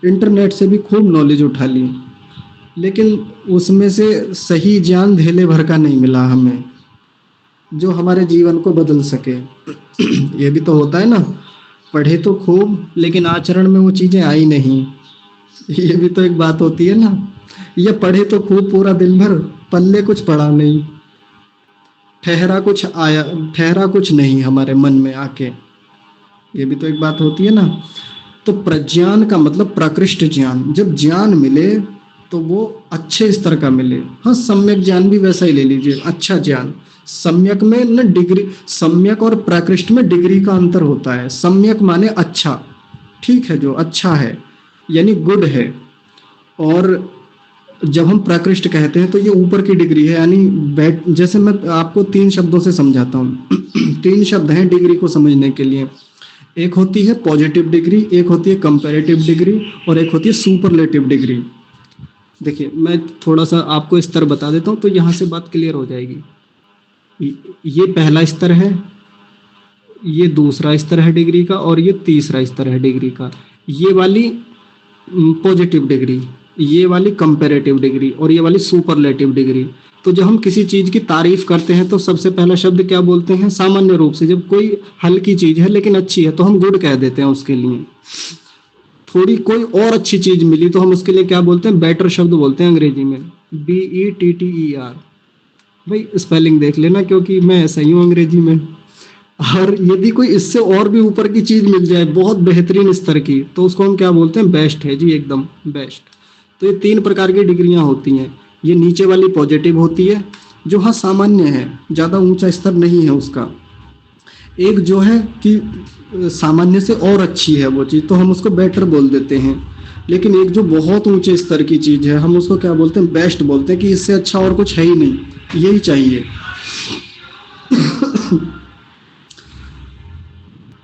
इंटरनेट से भी खूब नॉलेज उठा ली, लेकिन उसमें से सही ज्ञान धेले भर का नहीं मिला हमें जो हमारे जीवन को बदल सके। ये भी तो होता है ना, पढ़े तो खूब लेकिन आचरण में वो चीजें आई नहीं, ये भी तो एक बात होती है ना। ये पढ़े तो खूब पूरा दिन भर, पल्ले कुछ पढ़ा नहीं, ठहरा कुछ नहीं हमारे मन में आके, ये भी तो एक बात होती है ना। तो प्रज्ञान का मतलब प्रकृष्ट ज्ञान, जब ज्ञान मिले तो वो अच्छे स्तर का मिले। हाँ, सम्यक ज्ञान भी वैसा ही ले लीजिए, अच्छा ज्ञान। सम्यक में ना डिग्री, सम्यक और प्रकृष्ट में डिग्री का अंतर होता है। सम्यक माने अच्छा, ठीक है, जो अच्छा है यानी गुड है, और जब हम प्रकृष्ट कहते हैं तो ये ऊपर की डिग्री है, यानी जैसे मैं आपको 3 शब्दों से समझाता हूँ। 3 शब्द हैं डिग्री को समझने के लिए। एक होती है पॉजिटिव डिग्री, एक होती है कंपैरेटिव डिग्री, और एक होती है सुपरलेटिव डिग्री। देखिए मैं थोड़ा सा आपको स्तर बता देता हूँ तो यहाँ से बात क्लियर हो जाएगी। ये पहला स्तर है, ये दूसरा स्तर है डिग्री का, और ये तीसरा स्तर है डिग्री का। ये वाली पॉजिटिव डिग्री, ये वाली कंपैरेटिव डिग्री, और ये वाली सुपरलेटिव डिग्री। तो जब हम किसी चीज की तारीफ करते हैं तो सबसे पहला शब्द क्या बोलते हैं? सामान्य रूप से जब कोई हल्की चीज है लेकिन अच्छी है तो हम गुड कह देते हैं उसके लिए। थोड़ी कोई और अच्छी चीज मिली तो हम उसके लिए क्या बोलते हैं? बेटर शब्द बोलते हैं अंग्रेजी में, BETTER। भाई स्पेलिंग देख लेना क्योंकि मैं ऐसा ही हूँ अंग्रेजी में। और यदि कोई इससे और भी ऊपर की चीज मिल जाए बहुत बेहतरीन स्तर की तो उसको हम क्या बोलते हैं? बेस्ट है जी, एकदम बेस्ट। तो ये 3 प्रकार की डिग्रियां होती हैं। ये नीचे वाली पॉजिटिव होती है जो हाँ सामान्य है, ज़्यादा ऊंचा स्तर नहीं है उसका। एक जो है कि सामान्य से और अच्छी है वो चीज़ तो हम उसको बेटर बोल देते हैं। लेकिन एक जो बहुत ऊंचे स्तर की चीज़ है हम उसको क्या बोलते हैं? बेस्ट बोलते हैं, कि इससे अच्छा और कुछ है ही नहीं, यही चाहिए।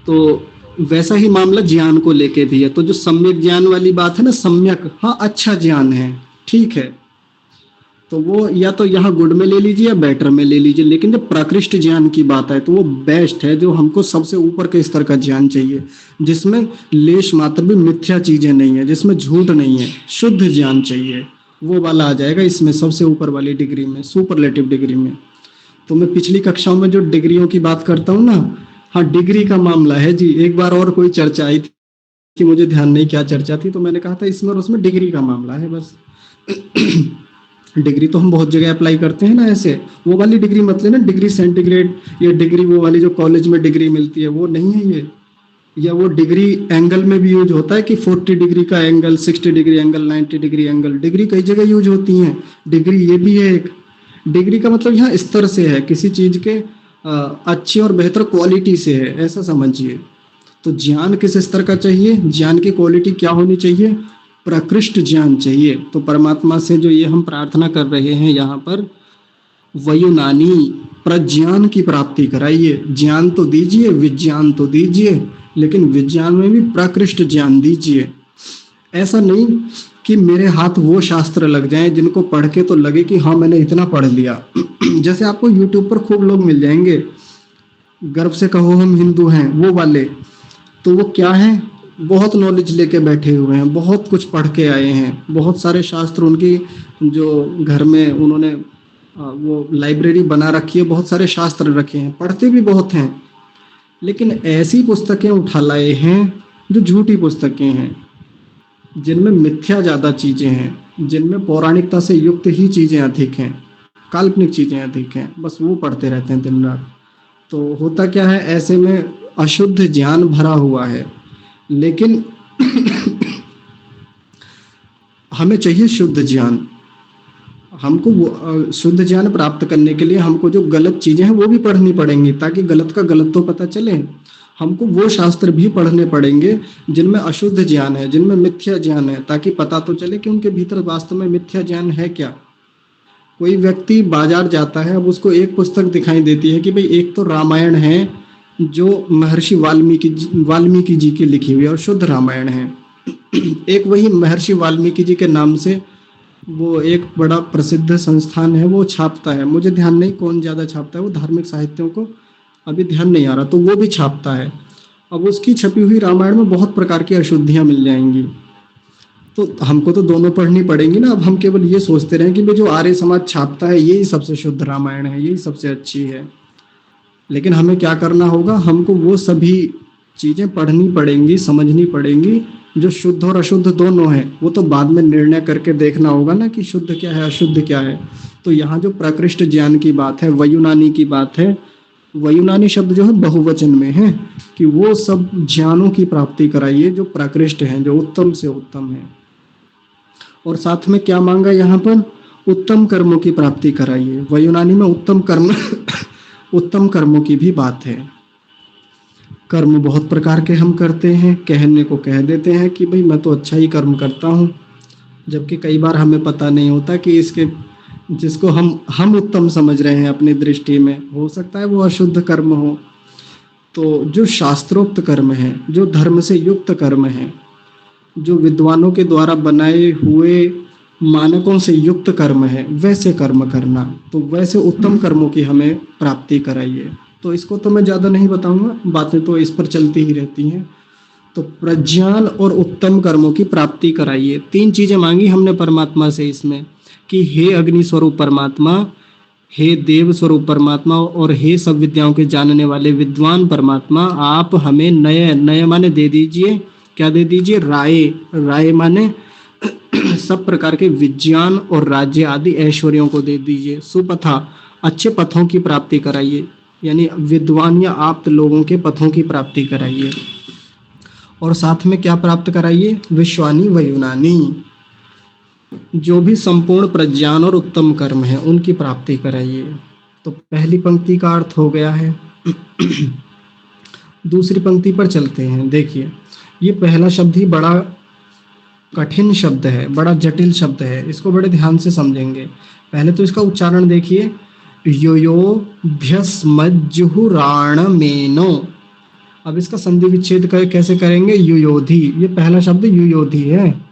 तो वैसा ही मामला ज्ञान को लेके भी है। तो जो सम्यक ज्ञान वाली बात है ना, सम्यक, हाँ अच्छा ज्ञान है, ठीक है, तो वो या तो यहाँ गुड में ले लीजिए या बेटर में ले लीजिए। लेकिन जब प्रकृष्ट ज्ञान की बात है तो वो बेस्ट है, जो हमको सबसे ऊपर के स्तर का ज्ञान चाहिए, जिसमें लेश मात्र भी मिथ्या चीजें नहीं है, जिसमें झूठ नहीं है, शुद्ध ज्ञान चाहिए। वो वाला आ जाएगा इसमें सबसे ऊपर वाली डिग्री में, सुपरलेटिव डिग्री में। तो मैं पिछली कक्षाओं में जो डिग्रियों की बात करता हूँ ना, हाँ डिग्री का मामला है जी। एक बार और कोई चर्चा आई थी कि मुझे ध्यान नहीं क्या चर्चा थी, तो मैंने कहा था इसमें और उसमें डिग्री का मामला है बस। डिग्री तो हम बहुत जगह अप्लाई करते हैं ना, ऐसे वो वाली डिग्री मत लेना, डिग्री सेंटीग्रेड या डिग्री वो वाली जो कॉलेज में डिग्री मिलती है वो नहीं है ये। या वो डिग्री एंगल में भी यूज होता है कि 40 डिग्री का angle, 60 degree angle, 90 degree angle, degree कई जगह यूज होती हैं। डिग्री ये भी है एक। डिग्री का मतलब यहाँ स्तर से है, किसी चीज के अच्छी और बेहतर क्वालिटी से है, ऐसा समझिए। तो ज्ञान किस स्तर का चाहिए? ज्ञान की क्वालिटी क्या होनी चाहिए? प्रकृष्ट ज्ञान चाहिए। तो परमात्मा से जो ये हम प्रार्थना कर रहे हैं यहाँ पर, वयुनानी प्रज्ञान की प्राप्ति कराइए। ज्ञान तो दीजिए, विज्ञान तो दीजिए, लेकिन विज्ञान में भी प्रकृष्ट ज्ञान दीजिए। ऐसा नहीं कि मेरे हाथ वो शास्त्र लग जाएं जिनको पढ़ के तो लगे कि हाँ मैंने इतना पढ़ लिया। जैसे आपको यूट्यूब पर खूब लोग मिल जाएंगे, गर्व से कहो हम हिंदू हैं, वो वाले। तो वो क्या है? बहुत नॉलेज लेके बैठे हुए हैं, बहुत कुछ पढ़ के आए हैं, बहुत सारे शास्त्र उनकी जो घर में उन्होंने वो लाइब्रेरी बना रखी है, बहुत सारे शास्त्र रखे हैं, पढ़ते भी बहुत हैं। लेकिन ऐसी पुस्तकें उठा लाए हैं जो झूठी पुस्तकें हैं, जिनमें मिथ्या ज़्यादा चीज़ें हैं, जिनमें पौराणिकता से युक्त ही चीज़ें अधिक हैं, काल्पनिक चीज़ें अधिक हैं, बस वो पढ़ते रहते हैं दिन रात। तो होता क्या है, ऐसे में अशुद्ध ज्ञान भरा हुआ है। लेकिन हमें चाहिए शुद्ध ज्ञान। हमको वो शुद्ध ज्ञान प्राप्त करने के लिए हमको जो गलत चीजें हैं वो भी पढ़नी पड़ेंगी, ताकि गलत का गलत तो पता चले। हमको वो शास्त्र भी पढ़ने पड़ेंगे जिनमें अशुद्ध ज्ञान है, जिनमें मिथ्या ज्ञान है, ताकि पता तो चले कि उनके भीतर वास्तव में मिथ्या ज्ञान है क्या। कोई व्यक्ति बाजार जाता है, अब उसको एक पुस्तक दिखाई देती है कि भाई एक तो रामायण है जो महर्षि वाल्मीकि जी की लिखी हुई है और शुद्ध रामायण है। एक वही महर्षि वाल्मीकि जी के नाम से वो एक बड़ा प्रसिद्ध संस्थान है, वो छापता है, मुझे ध्यान नहीं कौन ज्यादा छापता है, वो धार्मिक साहित्यों को अभी ध्यान नहीं आ रहा, तो वो भी छापता है। अब उसकी छपी हुई रामायण में बहुत प्रकार की अशुद्धियां मिल जाएंगी, तो हमको तो दोनों पढ़नी पड़ेंगी ना। अब हम केवल ये सोचते रहे कि भाई जो आर्य समाज छापता है यही सबसे शुद्ध रामायण है, यही सबसे अच्छी है, लेकिन हमें क्या करना होगा, हमको वो सभी चीजें पढ़नी पड़ेंगी, समझनी पड़ेंगी। जो शुद्ध और अशुद्ध दोनों है वो तो बाद में निर्णय करके देखना होगा ना कि शुद्ध क्या है अशुद्ध क्या है। तो यहाँ जो प्रकृष्ट ज्ञान की बात है, वयुनानी की बात है, वयुनानी शब्द जो है बहुवचन में है, कि वो सब ज्ञानों की प्राप्ति कराइए जो प्रकृष्ट हैं, जो उत्तम से उत्तम है। और साथ में क्या मांगा यहाँ पर, उत्तम कर्मों की प्राप्ति कराइए। वयुनानी में उत्तम कर्म उत्तम कर्मों की भी बात है। कर्म बहुत प्रकार के हम करते हैं, कहने को कह देते हैं कि भाई मैं तो अच्छा ही कर्म करता हूँ, जबकि कई बार हमें पता नहीं होता कि इसके जिसको हम उत्तम समझ रहे हैं अपनी दृष्टि में, हो सकता है वो अशुद्ध कर्म हो। तो जो शास्त्रोक्त कर्म है, जो धर्म से युक्त कर्म है, जो विद्वानों के द्वारा बनाए हुए मानकों से युक्त कर्म है, वैसे कर्म करना, तो वैसे उत्तम कर्मों की हमें प्राप्ति कराइए। तो इसको तो मैं ज्यादा नहीं बताऊंगा, बातें तो इस पर चलती ही रहती हैं। तो प्रज्ञान और उत्तम कर्मों की प्राप्ति कराइए। 3 चीजें मांगी हमने परमात्मा से इसमें, कि हे अग्नि स्वरूप परमात्मा, हे देव स्वरूप परमात्मा, और हे सब विद्याओं के जानने वाले विद्वान परमात्मा, आप हमें नए नए माने दे दीजिए। क्या दे दीजिए, राय। राय माने सब प्रकार के विज्ञान और राज्य आदि ऐश्वर्यों को दे दीजिए। सुपथा, अच्छे पथों की प्राप्ति कराइए, यानी विद्वान या आप्त लोगों के पथों की प्राप्ति कराइए। और साथ में क्या प्राप्त कराइए, विश्वानी वयुनानी, जो भी संपूर्ण प्रज्ञान और उत्तम कर्म है उनकी प्राप्ति कराइए। तो पहली पंक्ति का अर्थ हो गया है। दूसरी पंक्ति पर चलते हैं। देखिए, ये पहला शब्द ही बड़ा कठिन शब्द है, बड़ा जटिल शब्द है, इसको बड़े ध्यान से समझेंगे। पहले तो इसका उच्चारण देखिए, युयोभ्यस्मज्जुहुराणमेनो। अब इसका संधि विच्छेद कैसे करेंगे, युयोधि, ये पहला शब्द युयोधि है।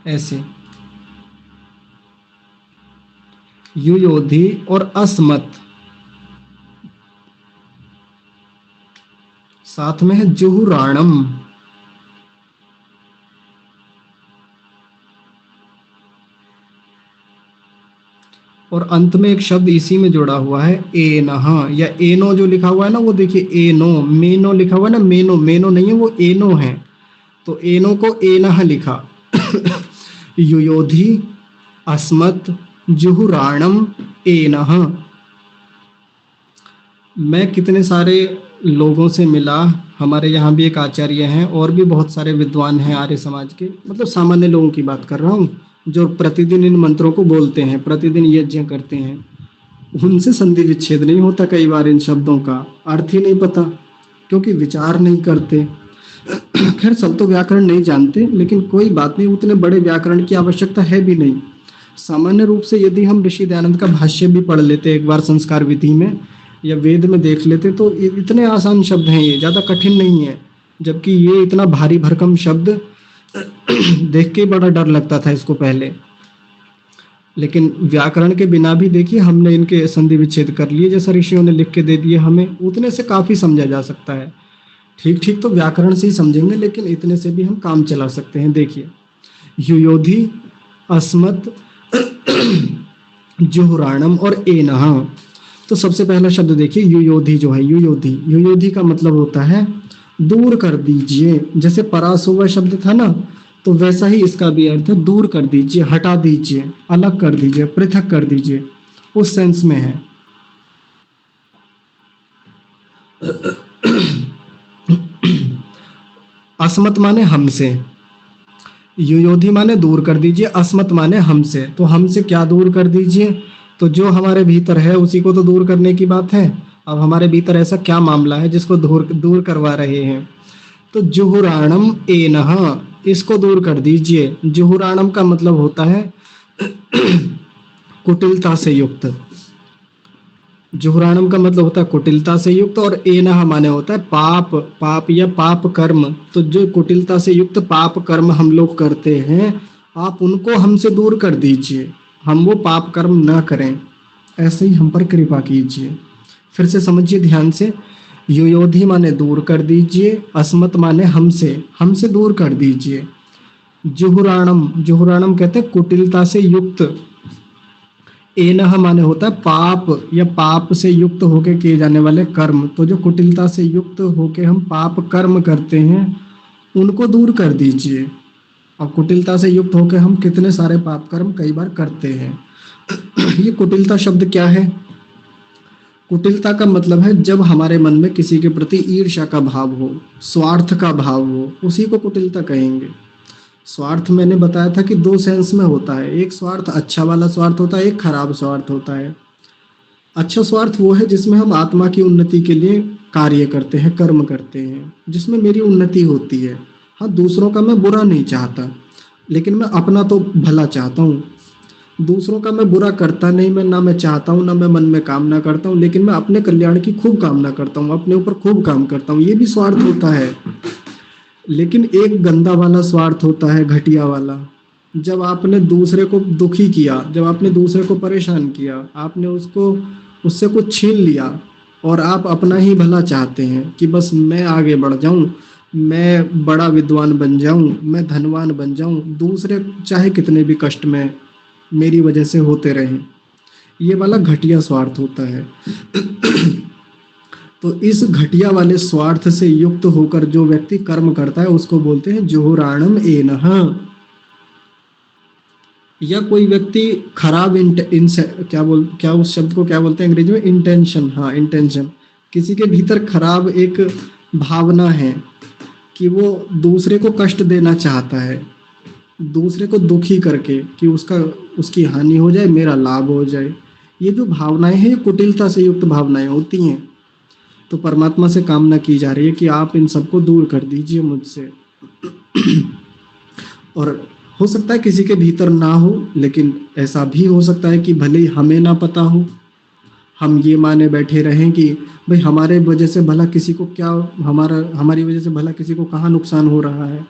ऐसे युयोधि और अस्मत्, साथ में है जुहुराणम, और अंत में एक शब्द इसी में जुड़ा हुआ है एनह, या एनो जो लिखा हुआ है ना, वो देखिए एनो, मेनो लिखा हुआ है ना, मेनो मेनो नहीं है, वो एनो है, तो एनो को एनह लिखा। युयोधि अस्मत् जुहुराणम एनह। मैं कितने सारे लोगों से मिला, हमारे यहाँ भी एक आचार्य हैं और भी बहुत सारे विद्वान हैं आर्य समाज के, मतलब सामान्य लोगों की बात कर रहा हूँ, जो प्रतिदिन इन मंत्रों को बोलते हैं, प्रतिदिन यज्ञ करते हैं। उनसे संधि विच्छेद नहीं होता, कई बार इन शब्दों का अर्थ ही नहीं पता, क्योंकि विचार नहीं करते। खैर, सब तो व्याकरण नहीं जानते, लेकिन कोई बात नहीं, उतने बड़े व्याकरण की आवश्यकता है भी नहीं। सामान्य रूप से यदि हम ऋषि दयानंद का भाष्य भी पढ़ लेते एक बार संस्कार विधि में या वेद में देख लेते, तो इतने आसान शब्द हैं, ये ज्यादा कठिन नहीं है। जबकि ये इतना भारी भरकम शब्द देख के बड़ा डर लगता था इसको पहले, लेकिन व्याकरण के बिना भी देखिए हमने इनके संधि विच्छेद कर लिए, जैसा ऋषियों ने लिख के दे दिए हमें, उतने से काफी समझा जा सकता है। ठीक ठीक तो व्याकरण से ही समझेंगे, लेकिन इतने से भी हम काम चला सकते हैं। देखिए, युयोधि अस्मत् जुहुराणम और एनह। तो सबसे पहला शब्द देखिए, युयोधि जो है, युयोधि, युयोधि का मतलब होता है दूर कर दीजिए। जैसे परासुव शब्द था ना, तो वैसा ही इसका भी अर्थ है दूर कर दीजिए, हटा दीजिए, अलग कर दीजिए, पृथक कर दीजिए, उस सेंस में है। अस्मत् माने हमसे, युयोधि माने दूर कर दीजिए, अस्मत् माने हमसे, तो हमसे क्या दूर कर दीजिए? तो जो हमारे भीतर है उसी को तो दूर करने की बात है। अब हमारे भीतर ऐसा क्या मामला है जिसको दूर दूर करवा रहे हैं? तो जुहुराणम एनह, इसको दूर कर दीजिए। जुहुराणम का मतलब होता है कुटिलता से युक्त। जुहुराणम का मतलब होता है कुटिलता से युक्त, और एनह माने होता है पाप, पाप या पाप कर्म। तो जो कुटिलता से युक्त पाप कर्म हम लोग करते हैं, आप उनको हमसे दूर कर दीजिए, हम वो पाप कर्म ना करें, ऐसे ही हम पर कृपा कीजिए। फिर से समझिए ध्यान से। युयोधि माने दूर कर दीजिए, अस्मत् माने हमसे, हमसे दूर कर दीजिए। जुहुराणम, जुहुराणम कहते हैं कुटिलता से युक्त। एनह माने होता है पाप या पाप से युक्त होके किए जाने वाले कर्म। तो जो कुटिलता से युक्त होके हम पाप कर्म करते हैं उनको दूर कर दीजिए। और कुटिलता से युक्त होके हम कितने सारे पाप कर्म कई बार करते हैं। ये कुटिलता शब्द क्या है? कुटिलता का मतलब है जब हमारे मन में किसी के प्रति ईर्ष्या का भाव हो, स्वार्थ का भाव हो, उसी को कुटिलता कहेंगे। स्वार्थ मैंने बताया था कि दो सेंस में होता है, एक स्वार्थ अच्छा वाला स्वार्थ होता है, एक खराब स्वार्थ होता है। अच्छा स्वार्थ वो है जिसमें हम आत्मा की उन्नति के लिए कार्य करते हैं, कर्म करते हैं, जिसमें मेरी उन्नति होती है। हाँ, दूसरों का मैं बुरा नहीं चाहता, लेकिन मैं अपना तो भला चाहता हूँ। दूसरों का मैं बुरा करता नहीं, मैं ना मैं चाहता हूँ, ना मैं मन में कामना करता हूँ, लेकिन मैं अपने कल्याण की खूब कामना करता हूँ, अपने ऊपर खूब काम करता हूँ, ये भी स्वार्थ होता है। लेकिन एक गंदा वाला स्वार्थ होता है, घटिया वाला। जब आपने दूसरे को दुखी किया, जब आपने दूसरे को परेशान किया, आपने उसको उससे कुछ छीन लिया, और आप अपना ही भला चाहते हैं कि बस मैं आगे बढ़ जाऊं, मैं बड़ा विद्वान बन जाऊं, मैं धनवान बन जाऊं, दूसरे चाहे कितने भी कष्ट में मेरी वजह से होते रहें। ये वाला घटिया स्वार्थ होता है। तो इस घटिया वाले स्वार्थ से युक्त होकर जो व्यक्ति कर्म करता है उसको बोलते हैं जुहुराणम एनह। या कोई व्यक्ति खराब क्या उस शब्द को क्या बोलते हैं अंग्रेजी में? इंटेंशन। हाँ, इंटेंशन। किसी के भीतर खराब एक भावना है कि वो दूसरे को कष्ट देना चाहता है, दूसरे को दुखी करके कि उसकी हानि हो जाए, मेरा लाभ हो जाए। ये जो भावनाएं हैं, ये कुटिलता से युक्त भावनाएं होती हैं। तो परमात्मा से कामना की जा रही है कि आप इन सबको दूर कर दीजिए मुझसे। और हो सकता है किसी के भीतर ना हो, लेकिन ऐसा भी हो सकता है कि भले ही हमें ना पता हो, हम ये माने बैठे रहें कि भाई हमारे वजह से भला किसी को क्या, हमारी वजह से भला किसी को कहाँ नुकसान हो रहा है।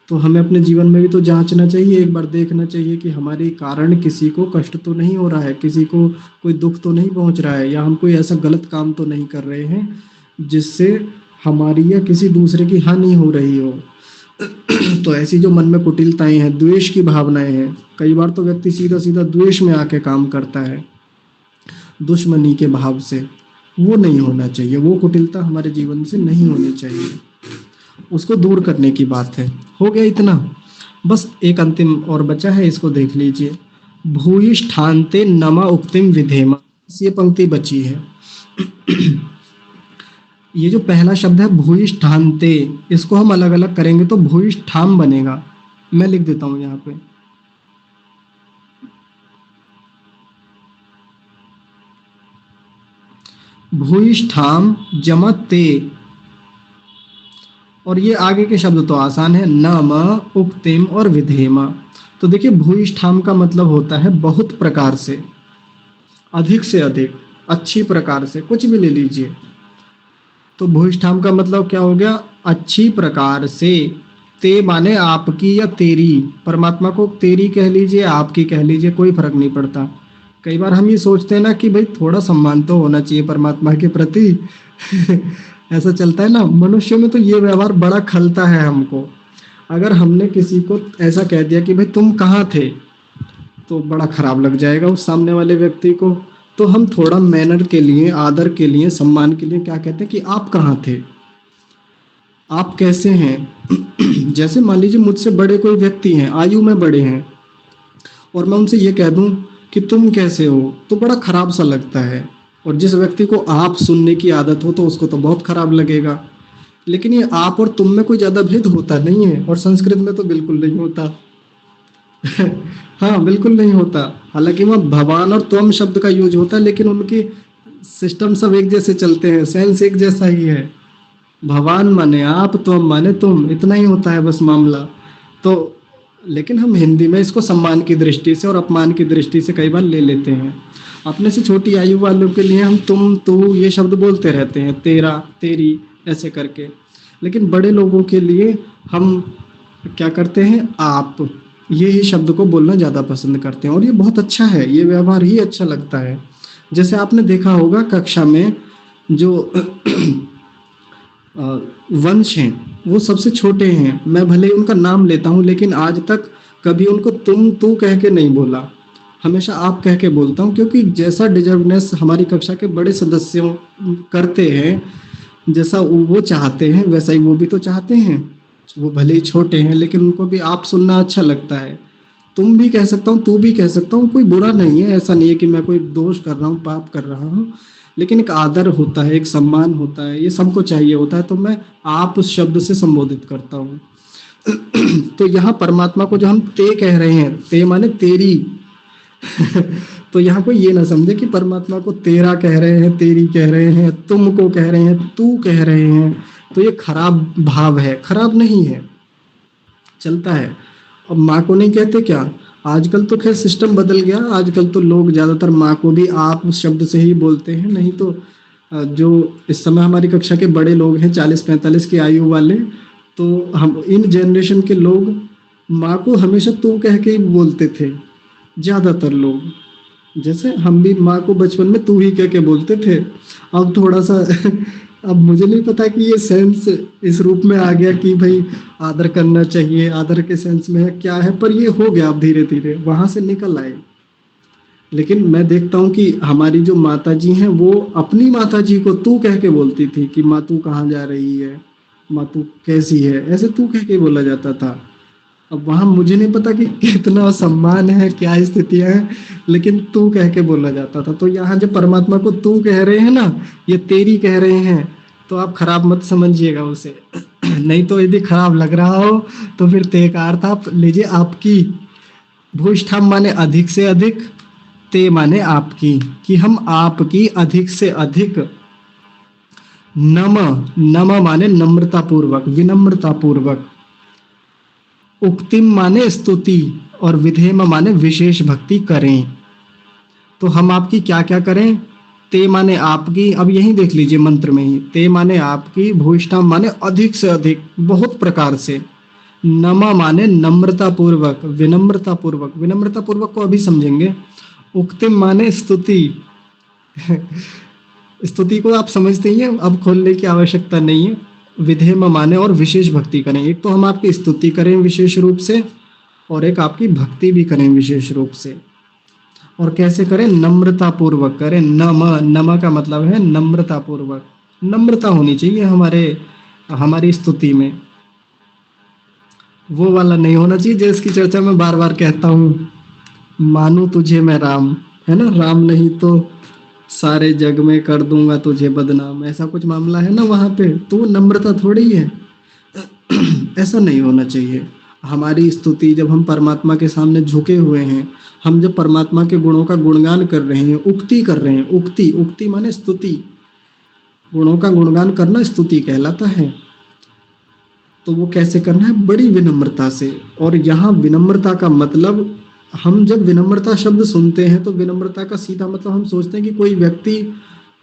तो हमें अपने जीवन में भी तो जांचना चाहिए, एक बार देखना चाहिए कि हमारे कारण किसी को कष्ट तो नहीं हो रहा है, किसी को कोई दुख तो नहीं पहुंच रहा है, या हम कोई ऐसा गलत काम तो नहीं कर रहे हैं जिससे हमारी या किसी दूसरे की हानि हो रही हो। तो ऐसी जो मन में कुटिलताएं हैं, द्वेष की भावनाएं हैं, कई बार तो व्यक्ति सीधा सीधा द्वेष में आके काम करता है, दुश्मनी के भाव से। वो नहीं होना चाहिए, वो कुटिलता हमारे जीवन से नहीं होनी चाहिए, उसको दूर करने की बात है। हो गया इतना? बस एक अंतिम और बचा है, इसको देख लीजिए। भूयिष्ठान्ते नमा उक्तिम विधेमा, ये पंक्ति बची है। ये जो पहला शब्द है भूयिष्ठान्ते, इसको हम अलग अलग करेंगे तो भूयिष्ठाम बनेगा। मैं लिख देता हूं यहाँ पे, भूयिष्ठाम जमते। और ये आगे के शब्द तो आसान है, नम उक्तिम और विधेमा। तो देखिए, भूयिष्ठाम का मतलब होता है बहुत प्रकार से, अधिक से अधिक, अच्छी प्रकार से, कुछ भी ले लीजिए। तो भूयिष्ठाम का मतलब क्या हो गया? अच्छी प्रकार से। ते माने आपकी या तेरी, परमात्मा को तेरी कह लीजिए, आपकी कह लीजिए, कोई फर्क नहीं पड़ता। कई बार हम ये सोचते हैं ना कि भाई थोड़ा सम्मान तो होना चाहिए परमात्मा के प्रति। ऐसा चलता है ना, मनुष्यों में तो ये व्यवहार बड़ा खलता है हमको। अगर हमने किसी को ऐसा कह दिया कि भाई तुम कहाँ थे, तो बड़ा खराब लग जाएगा उस सामने वाले व्यक्ति को। तो हम थोड़ा मैनर के लिए, आदर के लिए, सम्मान के लिए क्या कहते हैं कि आप कहाँ थे, आप कैसे हैं। जैसे मान लीजिए मुझसे बड़े कोई व्यक्ति हैं, आयु में बड़े हैं, और मैं उनसे ये कह दूं कि तुम कैसे हो, तो बड़ा खराब सा लगता है। और जिस व्यक्ति को आप सुनने की आदत हो तो उसको तो बहुत खराब लगेगा। लेकिन ये आप और तुम में कोई ज्यादा भेद होता नहीं है, और संस्कृत में तो बिल्कुल नहीं होता। हाँ बिल्कुल नहीं होता। हालांकि वहाँ भवान और त्वम शब्द का यूज होता है, लेकिन उनके सिस्टम सब एक जैसे चलते हैं, सेंस एक जैसा ही है। भगवान माने आप, तुम माने तुम, इतना ही होता है बस मामला। तो लेकिन हम हिंदी में इसको सम्मान की दृष्टि से और अपमान की दृष्टि से कई बार ले लेते हैं। अपने से छोटी आयु वालों के लिए हम तुम, तू ये शब्द बोलते रहते हैं, तेरा, तेरी, ऐसे करके। लेकिन बड़े लोगों के लिए हम क्या करते हैं, आप, ये ही शब्द को बोलना ज़्यादा पसंद करते हैं, और ये बहुत अच्छा है, ये व्यवहार ही अच्छा लगता है। जैसे आपने देखा होगा कक्षा में जो अ, वंश हैं, वो सबसे छोटे हैं, मैं भले ही उनका नाम लेता हूँ, लेकिन आज तक कभी उनको तुम तू कह के नहीं बोला, हमेशा आप कह के बोलता हूँ, क्योंकि जैसा डिजर्वनेस हमारी कक्षा के बड़े सदस्यों करते हैं, जैसा वो चाहते हैं, वैसा ही वो भी तो चाहते हैं। वो भले ही छोटे हैं, लेकिन उनको भी आप सुनना अच्छा लगता है। तुम भी कह सकता हूँ, तू भी कह सकता हूँ, कोई बुरा नहीं है, ऐसा नहीं है कि मैं कोई दोष कर रहा हूँ, पाप कर रहा हूँ। लेकिन एक आदर होता है, एक सम्मान होता है, ये सबको चाहिए होता है, तो मैं आप उस शब्द से संबोधित करता हूँ। तो यहाँ परमात्मा को जो हम ते कह रहे हैं, ते माने तेरी। तो यहाँ कोई ये ना समझे कि परमात्मा को तेरा कह रहे हैं, तेरी कह रहे हैं, तुमको कह रहे हैं, तू कह रहे हैं, तो ये खराब भाव है, खराब नहीं है, चलता है। अब माँ को नहीं कहते क्या? आजकल तो खैर सिस्टम बदल गया, आजकल तो लोग ज्यादातर माँ को भी आप शब्द से ही बोलते हैं, नहीं तो जो इस समय हमारी कक्षा के बड़े लोग हैं, 40-45 की आयु वाले, तो हम इन जनरेशन के लोग माँ को हमेशा तू कह के ही बोलते थे, ज्यादातर लोग। जैसे हम भी माँ को बचपन में तू ही कह के बोलते थे। अब थोड़ा सा अब मुझे नहीं पता कि ये सेंस इस रूप में आ गया कि भाई आदर करना चाहिए, आदर के सेंस में है क्या है, पर ये हो गया, अब धीरे धीरे वहां से निकल आए। लेकिन मैं देखता हूँ कि हमारी जो माता जी हैं, वो अपनी माता जी को तू कह के बोलती थी कि माँ तू कहाँ जा रही है, माँ तू कैसी है, ऐसे तू कह के बोला जाता था। अब वहां मुझे नहीं पता कि कितना सम्मान है, क्या स्थितियां हैं, लेकिन तू कह के बोला जाता था। तो यहाँ जब परमात्मा को तू कह रहे हैं ना, ये तेरी कह रहे हैं, तो आप खराब मत समझिएगा उसे। नहीं तो यदि खराब लग रहा हो तो फिर ते का अर्थ आप लीजिए आपकी। भूष्ठम माने अधिक से अधिक, ते माने आपकी, कि हम आपकी अधिक से अधिक। नम, नम माने नम्रता पूर्वक, विनम्रता पूर्वक। उक्तिम माने स्तुति, और विधेम माने विशेष भक्ति करें। तो हम आपकी क्या क्या करें? ते माने आपकी, अब यही देख लीजिए मंत्र में ही, ते माने आपकी, भूष्टम माने अधिक से अधिक, बहुत प्रकार से। नमा माने नम्रता पूर्वक, विनम्रता पूर्वक, विनम्रता पूर्वक को अभी समझेंगे। उक्तिम माने स्तुति। स्तुति को आप समझते ही हैं, अब खोलने की आवश्यकता नहीं है। विधेम माने और विशेष भक्ति करें। एक तो हम आपकी स्तुति करें विशेष रूप से, और एक आपकी भक्ति भी करें विशेष रूप से। और कैसे करें? नम्रता पूर्वक करें। नम, नम का मतलब है नम्रता पूर्वक, नम्रता होनी चाहिए हमारे, हमारी स्तुति में। वो वाला नहीं होना चाहिए जिसकी चर्चा मैं बार बार कहता हूँ, मानू तुझे मैं राम, है ना, राम नहीं तो सारे जग में कर दूंगा तुझे बदनाम, ऐसा कुछ मामला है ना वहां पे, तो वो नम्रता थोड़ी है। ऐसा नहीं होना चाहिए। हमारी स्तुति, जब हम परमात्मा के सामने झुके हुए हैं, हम जब परमात्मा के गुणों का गुणगान कर रहे हैं, उक्ति कर रहे हैं, उक्ति, उक्ति माने स्तुति, गुणों का गुणगान करना स्तुति कहलाता है। तो वो कैसे करना है? बड़ी विनम्रता से। और यहाँ विनम्रता का मतलब, हम जब विनम्रता शब्द सुनते हैं तो विनम्रता का सीधा मतलब हम सोचते हैं कि कोई व्यक्ति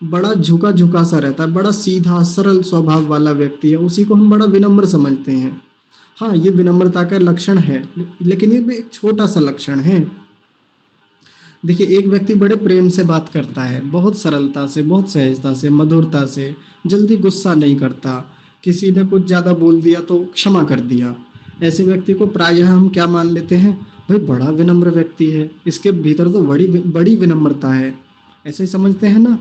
बड़ा झुका झुका सा रहता है, बड़ा सीधा सरल स्वभाव वाला व्यक्ति है, उसी को हम बड़ा विनम्र समझते हैं। हाँ, ये विनम्रता का लक्षण है, लेकिन ये भी एक छोटा सा लक्षण है। देखिए, एक व्यक्ति बड़े प्रेम से बात करता है, बहुत सरलता से, बहुत सहजता से, मधुरता से, जल्दी गुस्सा नहीं करता, किसी ने कुछ ज्यादा बोल दिया तो क्षमा कर दिया। ऐसे व्यक्ति को प्रायः हम क्या मान लेते हैं? भाई बड़ा विनम्र व्यक्ति है, इसके भीतर तो बड़ी बड़ी विनम्रता है, ऐसे ही समझते हैं ना।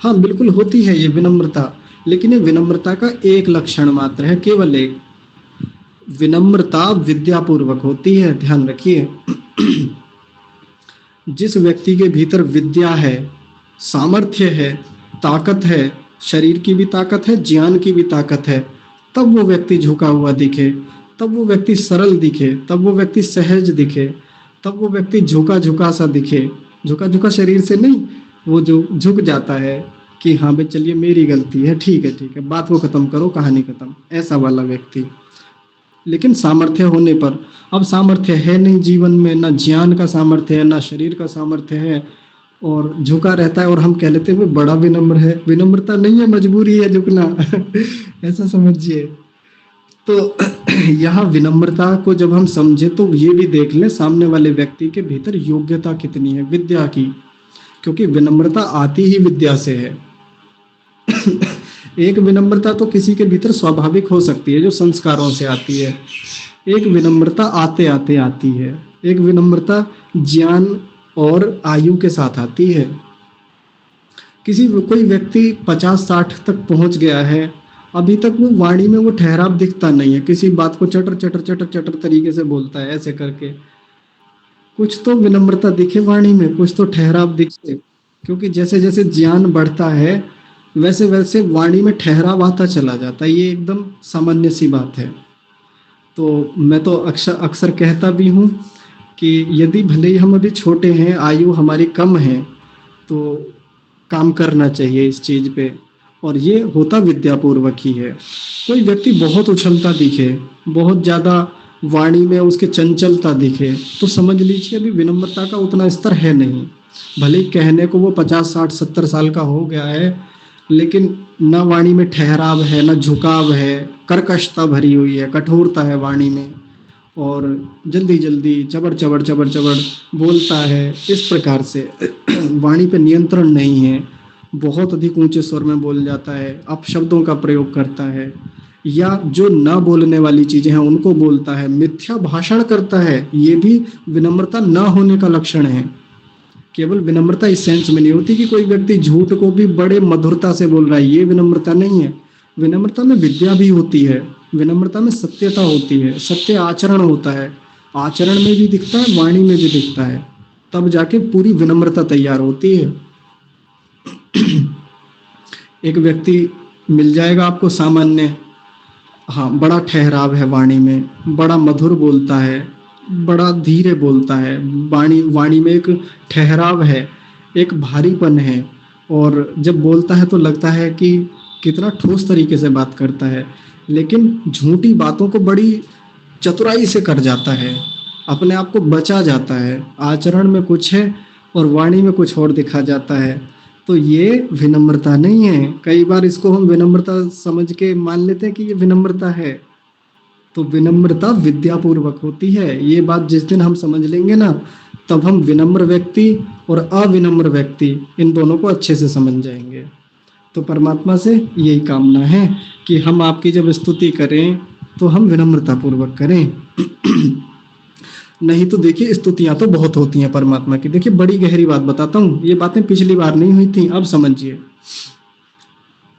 हाँ बिल्कुल होती है ये विनम्रता, लेकिन ये विनम्रता का एक लक्षण मात्र है, केवल एक। विनम्रता विद्यापूर्वक होती है, ध्यान रखिए। जिस व्यक्ति के भीतर विद्या है, सामर्थ्य है, ताकत है, शरीर की भी ताकत है, ज्ञान की भी ताकत है, तब वो व्यक्ति झुका हुआ दिखे, तब वो व्यक्ति सरल दिखे, तब वो व्यक्ति सहज दिखे, तब वो व्यक्ति झुका झुका सा दिखे। झुका झुका शरीर से नहीं, वो जो झुक जाता है कि हाँ भाई चलिए मेरी गलती है, ठीक है, बात को खत्म करो, कहानी खत्म, ऐसा वाला व्यक्ति। लेकिन सामर्थ्य होने पर, अब सामर्थ्य है नहीं जीवन में, ना ज्ञान का सामर्थ्य है, ना शरीर का सामर्थ्य है, और झुका रहता है, और हम कह लेते हैं वो बड़ा विनम्र है। विनम्रता नहीं है, मजबूरी है झुकना। ऐसा समझिए। तो यहाँ विनम्रता को जब हम समझे तो ये भी देख लें सामने वाले व्यक्ति के भीतर योग्यता कितनी है विद्या की, क्योंकि विनम्रता आती ही विद्या से है। एक विनम्रता तो किसी के भीतर स्वाभाविक हो सकती है जो संस्कारों से आती है, एक विनम्रता आते आते आती है, एक विनम्रता ज्ञान और आयु के साथ आती है। कोई व्यक्ति 50-60 तक पहुंच गया है, अभी तक वो वाणी में वो ठहराव दिखता नहीं है, किसी बात को चटर चटर चटर चटर तरीके से बोलता है ऐसे करके। कुछ तो विनम्रता दिखे वाणी में, कुछ तो ठहराव दिखे, क्योंकि जैसे जैसे ज्ञान बढ़ता है वैसे वैसे वाणी में ठहराव आता चला जाता है। ये एकदम सामान्य सी बात है। तो मैं तो अक्सर कहता भी हूँ कि यदि भले ही हम अभी छोटे हैं, आयु हमारी कम है, तो काम करना चाहिए इस चीज़ पे, और ये होता विद्यापूर्वक ही है। कोई व्यक्ति बहुत उछलता दिखे, बहुत ज़्यादा वाणी में उसके चंचलता दिखे, तो समझ लीजिए अभी विनम्रता का उतना स्तर है नहीं। भले ही कहने को वो 50, 60, 70 साल का हो गया है, लेकिन न वाणी में ठहराव है, न झुकाव है, कर्कशता भरी हुई है, कठोरता है वाणी में, और जल्दी जल्दी चबर चबर चबर चबर बोलता है। इस प्रकार से वाणी पे नियंत्रण नहीं है, बहुत अधिक ऊंचे स्वर में बोल जाता है, अपशब्दों का प्रयोग करता है, या जो न बोलने वाली चीजें हैं उनको बोलता है, मिथ्या भाषण करता है। ये भी विनम्रता न होने का लक्षण है। केवल विनम्रता इस सेंस में नहीं होती कि कोई व्यक्ति झूठ को भी बड़े मधुरता से बोल रहा है, ये विनम्रता नहीं है। विनम्रता में विद्या भी होती है, विनम्रता में सत्यता होती है, सत्य आचरण होता है, आचरण में भी दिखता है, वाणी में भी दिखता है, तब जाके पूरी विनम्रता तैयार होती है। एक व्यक्ति मिल जाएगा आपको सामान्य, हाँ बड़ा ठहराव है वाणी में, बड़ा मधुर बोलता है, बड़ा धीरे बोलता है, वाणी में एक ठहराव है, एक भारीपन है, और जब बोलता है तो लगता है कि कितना ठोस तरीके से बात करता है, लेकिन झूठी बातों को बड़ी चतुराई से कर जाता है, अपने आप को बचा जाता है। आचरण में कुछ है और वाणी में कुछ और दिखा जाता है, तो ये विनम्रता नहीं है। कई बार इसको हम विनम्रता समझ के मान लेते हैं कि ये विनम्रता है, तो विनम्रता विद्यापूर्वक होती है। ये बात जिस दिन हम समझ लेंगे ना, तब हम विनम्र व्यक्ति और अविनम्र व्यक्ति इन दोनों को अच्छे से समझ जाएंगे। तो परमात्मा से यही कामना है कि हम आपकी जब स्तुति करें तो हम विनम्रता पूर्वक करें। नहीं तो देखिए स्तुतियां तो बहुत होती हैं परमात्मा की। देखिए बड़ी गहरी बात बताता हूँ, ये बातें पिछली बार नहीं हुई थी, अब समझिए।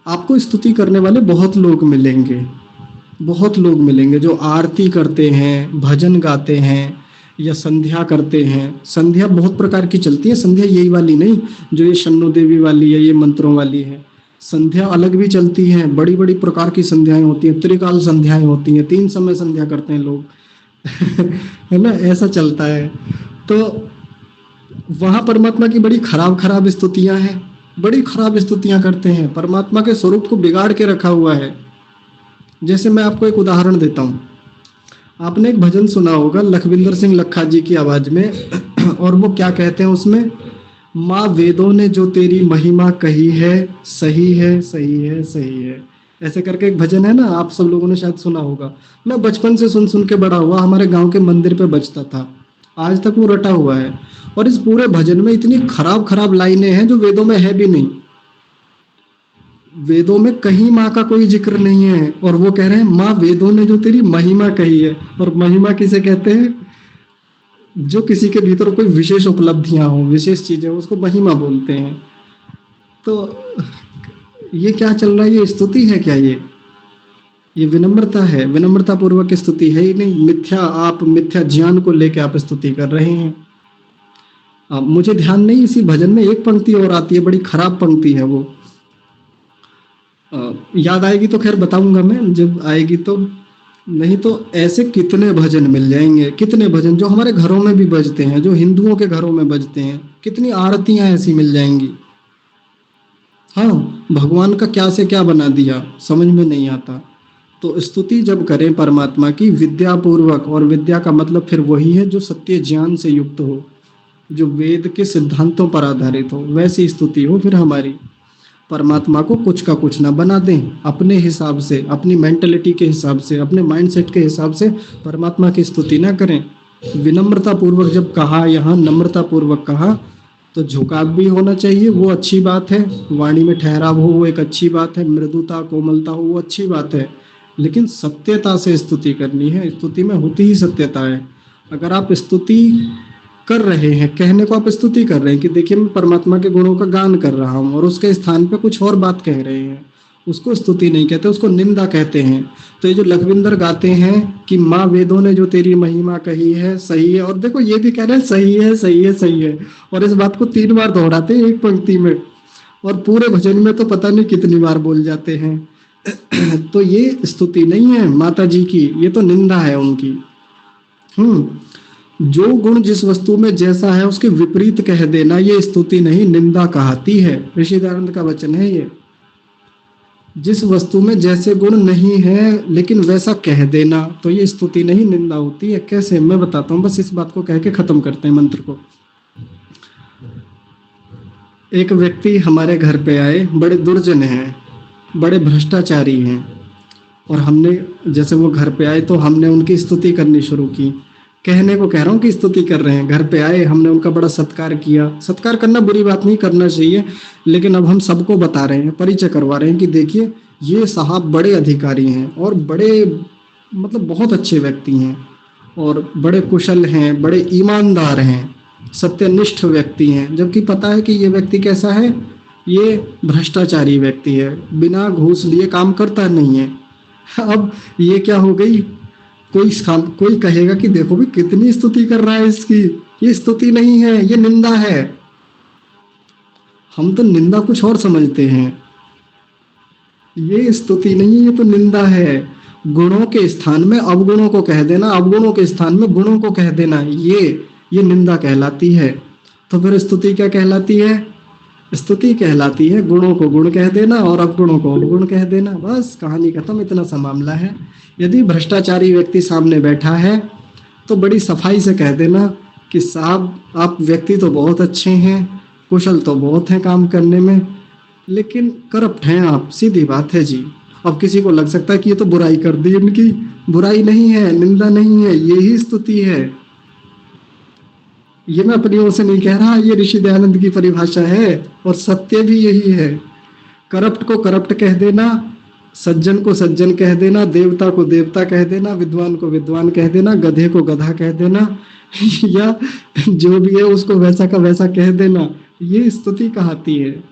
आपको स्तुति करने वाले बहुत लोग मिलेंगे, बहुत लोग मिलेंगे जो आरती करते हैं, भजन गाते हैं, या संध्या करते हैं। संध्या बहुत प्रकार की चलती है, संध्या यही वाली नहीं जो ये शन्नो देवी वाली है, ये मंत्रों वाली है। संध्या अलग भी चलती है, बड़ी बड़ी प्रकार की संध्याएं होती हैं, त्रिकाल संध्याएं होती हैं, 3 समय संध्या करते हैं लोग। है ना, ऐसा चलता है। तो वहां परमात्मा की बड़ी खराब खराब स्तुतियां हैं, बड़ी खराब स्तुतियां करते हैं, परमात्मा के स्वरूप को बिगाड़ के रखा हुआ है। जैसे मैं आपको एक उदाहरण देता हूँ, आपने एक भजन सुना होगा लखविंदर सिंह लखा जी की आवाज में, और वो क्या कहते हैं उसमें, माँ वेदों ने जो तेरी महिमा कही है, सही है सही है सही है, ऐसे करके एक भजन है ना, आप सब लोगों ने शायद सुना होगा। मैं बचपन से सुन सुन के बड़ा हुआ, हमारे गांव के मंदिर पे बजता था, आज तक वो रटा हुआ है। और इस पूरे भजन में इतनी खराब खराब लाइनें हैं जो वेदों में है भी नहीं। वेदों में कहीं माँ का कोई जिक्र नहीं है, और वो कह रहे हैं माँ वेदों ने जो तेरी महिमा कही है। और महिमा किसे कहते हैं? जो किसी के भीतर कोई विशेष उपलब्धियां हो, विशेष चीजें, उसको महिमा बोलते हैं। तो ये क्या चल रहा है? ये स्तुति है क्या? ये विनम्रता है? विनम्रता पूर्वक की स्तुति है ही नहीं। आप मिथ्या ज्ञान को लेकर आप स्तुति कर रहे हैं। मुझे ध्यान नहीं, इसी भजन में एक पंक्ति और आती है, बड़ी खराब पंक्ति है वो। याद आएगी तो खैर बताऊंगा मैं, जब आएगी तो। नहीं तो ऐसे कितने भजन मिल जाएंगे, कितने भजन जो हमारे घरों में भी बजते हैं, जो हिंदुओं के घरों में बजते हैं, कितनी आरतियां ऐसी मिल जाएंगी। हाँ, भगवान का क्या से क्या बना दिया, समझ में नहीं आता। तो स्तुति जब करें परमात्मा की विद्या पूर्वक, और विद्या का मतलब फिर वही है जो सत्य ज्ञान से युक्त हो, जो वेद के सिद्धांतों पर आधारित हो, वैसी स्तुति हो फिर हमारी। परमात्मा को कुछ का कुछ ना बना दें, अपने हिसाब से, अपनी मेंटलिटी के हिसाब से, अपने माइंडसेट के हिसाब से परमात्मा की स्तुति ना करें। विनम्रता पूर्वक जब कहा, यहाँ नम्रता पूर्वक कहा, तो झुकाव भी होना चाहिए, वो अच्छी बात है। वाणी में ठहराव हो, वो एक अच्छी बात है। मृदुता कोमलता हो, वो अच्छी बात है। लेकिन सत्यता से स्तुति करनी है, स्तुति में होती ही सत्यता है। अगर आप स्तुति कर रहे हैं, कहने को आप स्तुति कर रहे हैं कि देखिए मैं परमात्मा के गुणों का गान कर रहा हूँ, और उसके स्थान पे कुछ और बात कह रहे हैं, उसको स्तुति नहीं कहते, उसको निंदा कहते हैं। तो ये जो लखविंदर गाते हैं कि माँ वेदों ने जो तेरी महिमा कही है सही है, और देखो ये भी कह रहे हैं सही है सही है सही है, और इस बात को 3 बार दोहराते हैं एक पंक्ति में, और पूरे भजन में तो पता नहीं कितनी बार बोल जाते हैं। तो ये स्तुति नहीं है माता जी की, ये तो निंदा है उनकी। जो गुण जिस वस्तु में जैसा है उसके विपरीत कह देना, ये स्तुति नहीं निंदा कहती है। ऋषि दयानंद का वचन है ये। जिस वस्तु में जैसे गुण नहीं है लेकिन वैसा कह देना, तो ये स्तुति नहीं निंदा होती है। कैसे, मैं बताता हूँ, बस इस बात को कह के खत्म करते हैं मंत्र को। एक व्यक्ति हमारे घर पे आए, बड़े दुर्जन हैं, बड़े भ्रष्टाचारी हैं, और हमने, जैसे वो घर पे आए तो हमने उनकी स्तुति करनी शुरू की। कहने को कह रहा हूँ कि स्तुति कर रहे हैं। घर पे आए, हमने उनका बड़ा सत्कार किया। सत्कार करना बुरी बात नहीं, करना चाहिए, लेकिन अब हम सबको बता रहे हैं, परिचय करवा रहे हैं कि देखिए ये साहब बड़े अधिकारी हैं, और बड़े मतलब बहुत अच्छे व्यक्ति हैं, और बड़े कुशल हैं, बड़े ईमानदार हैं, सत्यनिष्ठ व्यक्ति हैं। जबकि पता है कि ये व्यक्ति कैसा है, ये भ्रष्टाचारी व्यक्ति है, बिना घूस लिए काम करता नहीं है। अब ये क्या हो गई, कोई कहेगा कि देखो भी कितनी स्तुति कर रहा है इसकी, ये स्तुति नहीं है, ये निंदा है। हम तो निंदा कुछ और समझते हैं, ये स्तुति नहीं है, ये तो निंदा है। गुणों के स्थान में अवगुणों को कह देना, अवगुणों के स्थान में गुणों को कह देना, ये निंदा कहलाती है। तो फिर स्तुति क्या कहलाती है? स्तुति कहलाती है गुणों को गुण कह देना और अवगुणों को अवगुण कह देना। बस कहानी खत्म, इतना सा मामला है। यदि भ्रष्टाचारी व्यक्ति सामने बैठा है तो बड़ी सफाई से कह देना कि साहब आप व्यक्ति तो बहुत अच्छे हैं, कुशल तो बहुत हैं काम करने में, लेकिन करप्ट हैं आप, सीधी बात है जी। अब किसी को लग सकता है कि ये तो बुराई कर दी इनकी, बुराई नहीं है, निंदा नहीं है, यही स्तुति है। ये मैं अपनी ओर से नहीं कह रहा, ये ऋषि दयानंद की परिभाषा है, और सत्य भी यही है। करप्ट को करप्ट कह देना, सज्जन को सज्जन कह देना, देवता को देवता कह देना, विद्वान को विद्वान कह देना, गधे को गधा कह देना, या जो भी है उसको वैसा का वैसा कह देना, ये स्तुति कहती है।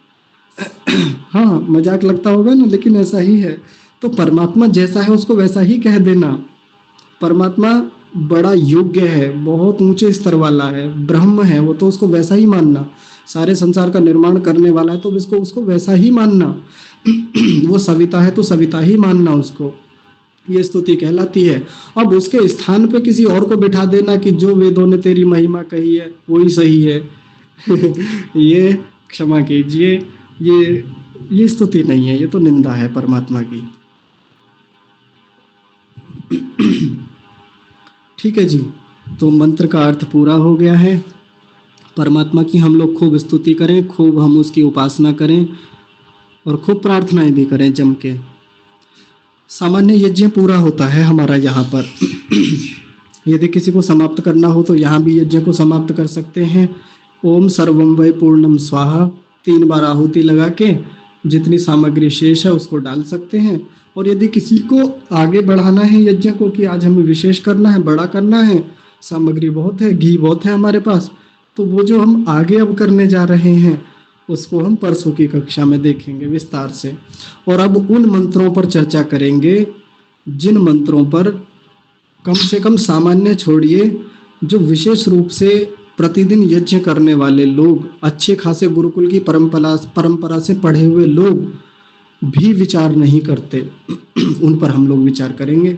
हाँ, मजाक लगता होगा ना, लेकिन ऐसा ही है। तो परमात्मा जैसा है उसको वैसा ही कह देना। परमात्मा बड़ा योग्य है, बहुत ऊंचे स्तर वाला है, ब्रह्म है वो, तो उसको वैसा ही मानना। सारे संसार का निर्माण करने वाला है तो उसको वैसा ही मानना। वो सविता है तो सविता ही मानना उसको, ये स्तुति कहलाती है। अब उसके स्थान पे किसी और को बिठा देना कि जो वेदों ने तेरी महिमा कही है वही सही है, ये क्षमा कीजिए, ये स्तुति नहीं है, ये तो निंदा है परमात्मा की। ठीक है जी, तो मंत्र का अर्थ पूरा हो गया है। परमात्मा की हम लोग खूब स्तुति करें, खूब हम उसकी उपासना करें, और खूब प्रार्थनाएं भी करें जम के। सामान्य यज्ञ पूरा होता है हमारा यहाँ पर। यदि किसी को समाप्त करना हो तो यहाँ भी यज्ञ को समाप्त कर सकते हैं। ओम सर्वम वै पूर्णम स्वाहा 3 बार आहुति लगा के जितनी सामग्री शेष है उसको डाल सकते हैं। और यदि किसी को आगे बढ़ाना है यज्ञ को, कि आज हमें विशेष करना है, बड़ा करना है, सामग्री बहुत है, घी बहुत है हमारे पास, तो वो जो हम आगे अब करने जा रहे हैं उसको हम परसों की कक्षा में देखेंगे विस्तार से। और अब उन मंत्रों पर चर्चा करेंगे जिन मंत्रों पर कम से कम सामान्य छोड़िए, जो विशेष रूप से प्रतिदिन यज्ञ करने वाले लोग, अच्छे खासे गुरुकुल की परंपरा से पढ़े हुए लोग भी विचार नहीं करते, उन पर हम लोग विचार करेंगे।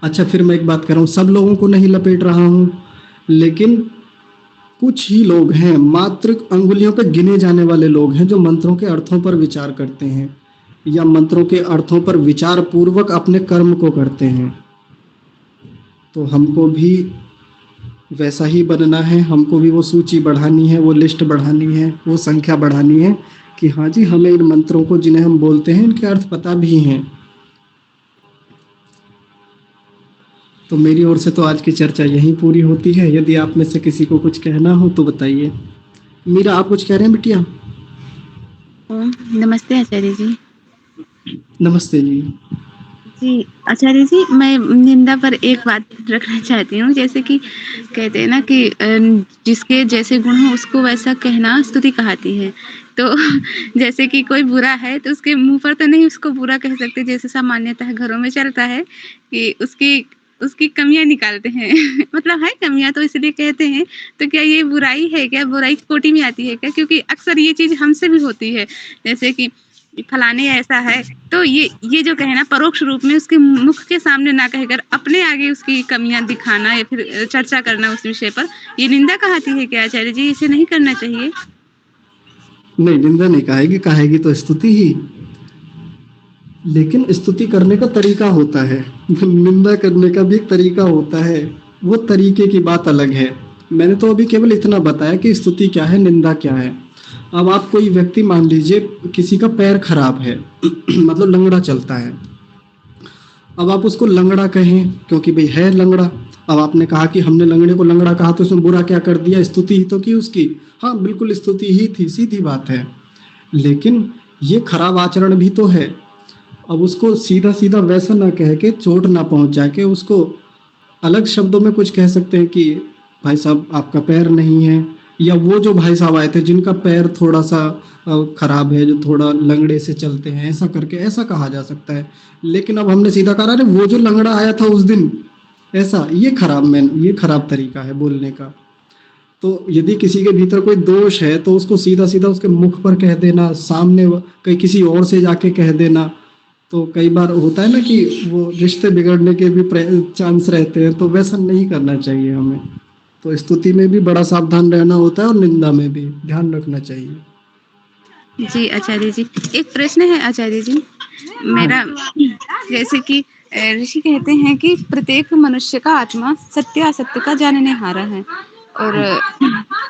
अच्छा, फिर मैं एक बात कर रहा हूँ, सब लोगों को नहीं लपेट रहा हूँ, लेकिन कुछ ही लोग हैं, मात्र अंगुलियों पे गिने जाने वाले लोग हैं जो मंत्रों के अर्थों पर विचार करते हैं या मंत्रों के अर्थों पर विचार पूर्वक अपने कर्म को करते हैं। तो हमको भी वैसा ही बनना है, हमको भी वो सूची बढ़ानी है, वो लिस्ट बढ़ानी है, वो संख्या बढ़ानी है कि हाँ जी, हमें इन मंत्रों को जिन्हें हम बोलते हैं इनके अर्थ पता भी हैं। तो मेरी ओर से तो आज की चर्चा यहीं पूरी होती है। यदि आप में से किसी को कुछ कहना हो तो बताइए। मीरा, आप कुछ कह रहे हैं बिटिया? नमस्ते आचार्य जी। नमस्ते जी। जी आचार्य जी, मैं निंदा पर एक बात रखना चाहती हूँ। जैसे कि कहते हैं ना कि जिसके जैसे गुण हो उसको वैसा कहना स्तुति कहाती है। तो जैसे कि कोई बुरा है तो उसके मुंह पर तो नहीं उसको बुरा कह सकते, जैसे सामान्यतः घरों में चलता है कि उसकी उसकी कमियां निकालते हैं। मतलब है कमियां तो इसलिए कहते हैं। तो क्या ये बुराई है? क्या बुराई की कोटि में आती है क्या? क्योंकि अक्सर ये चीज हमसे भी होती है, जैसे कि फलाने ऐसा है। तो ये जो कहना परोक्ष रूप में उसके मुख के सामने ना कहकर अपने आगे उसकी कमियां दिखाना या फिर चर्चा करना उस विषय पर, ये निंदा कहती है क्या आचार्य जी? इसे नहीं करना चाहिए। नहीं, निंदा नहीं कहेगी, कहेगी तो स्तुति ही। लेकिन स्तुति करने का तरीका होता है, निंदा करने का भी एक तरीका होता है। वो तरीके की बात अलग है। मैंने तो अभी केवल इतना बताया कि स्तुति क्या है, निंदा क्या है। अब आप कोई व्यक्ति, मान लीजिए किसी का पैर खराब है, मतलब लंगड़ा चलता है। अब आप उसको लंगड़ा कहें क्योंकि भाई है लंगड़ा। अब आपने कहा कि हमने लंगड़े को लंगड़ा कहा तो उसमें बुरा क्या कर दिया? स्तुति ही तो की उसकी। हाँ, बिल्कुल स्तुति ही थी, सीधी बात है। लेकिन ये खराब आचरण भी तो है। अब उसको सीधा सीधा वैसा ना कह के, चोट ना पहुंचा के, उसको अलग शब्दों में कुछ कह सकते हैं कि भाई साहब आपका पैर नहीं है। या वो जो भाई साहब आए थे जिनका पैर थोड़ा सा खराब है, जो थोड़ा लंगड़े से चलते हैं, ऐसा करके ऐसा कहा जा सकता है। लेकिन अब हमने सीधा कहा, अरे वो जो लंगड़ा आया था उस दिन, ऐसा, ये खराब तरीका है बोलने का। तो यदि किसी के भीतर कोई दोष है तो उसको सीधा सीधा उसके मुख पर कह देना, सामने कहीं किसी और से जाके कह देना, तो कई बार होता है ना कि वो रिश्ते बिगड़ने के भी चांस रहते हैं। तो वैसा नहीं करना चाहिए हमें। तो स्तुति में भी बड़ा सावधान रहना होता है और निंदा में भी ध्यान रखना चाहिए। जी आचार्य जी, एक प्रश्न है आचार्य जी हाँ। मेरा। जैसे कि ऋषि कहते हैं कि प्रत्येक मनुष्य का आत्मा सत्य असत्य का जानने हारा है। और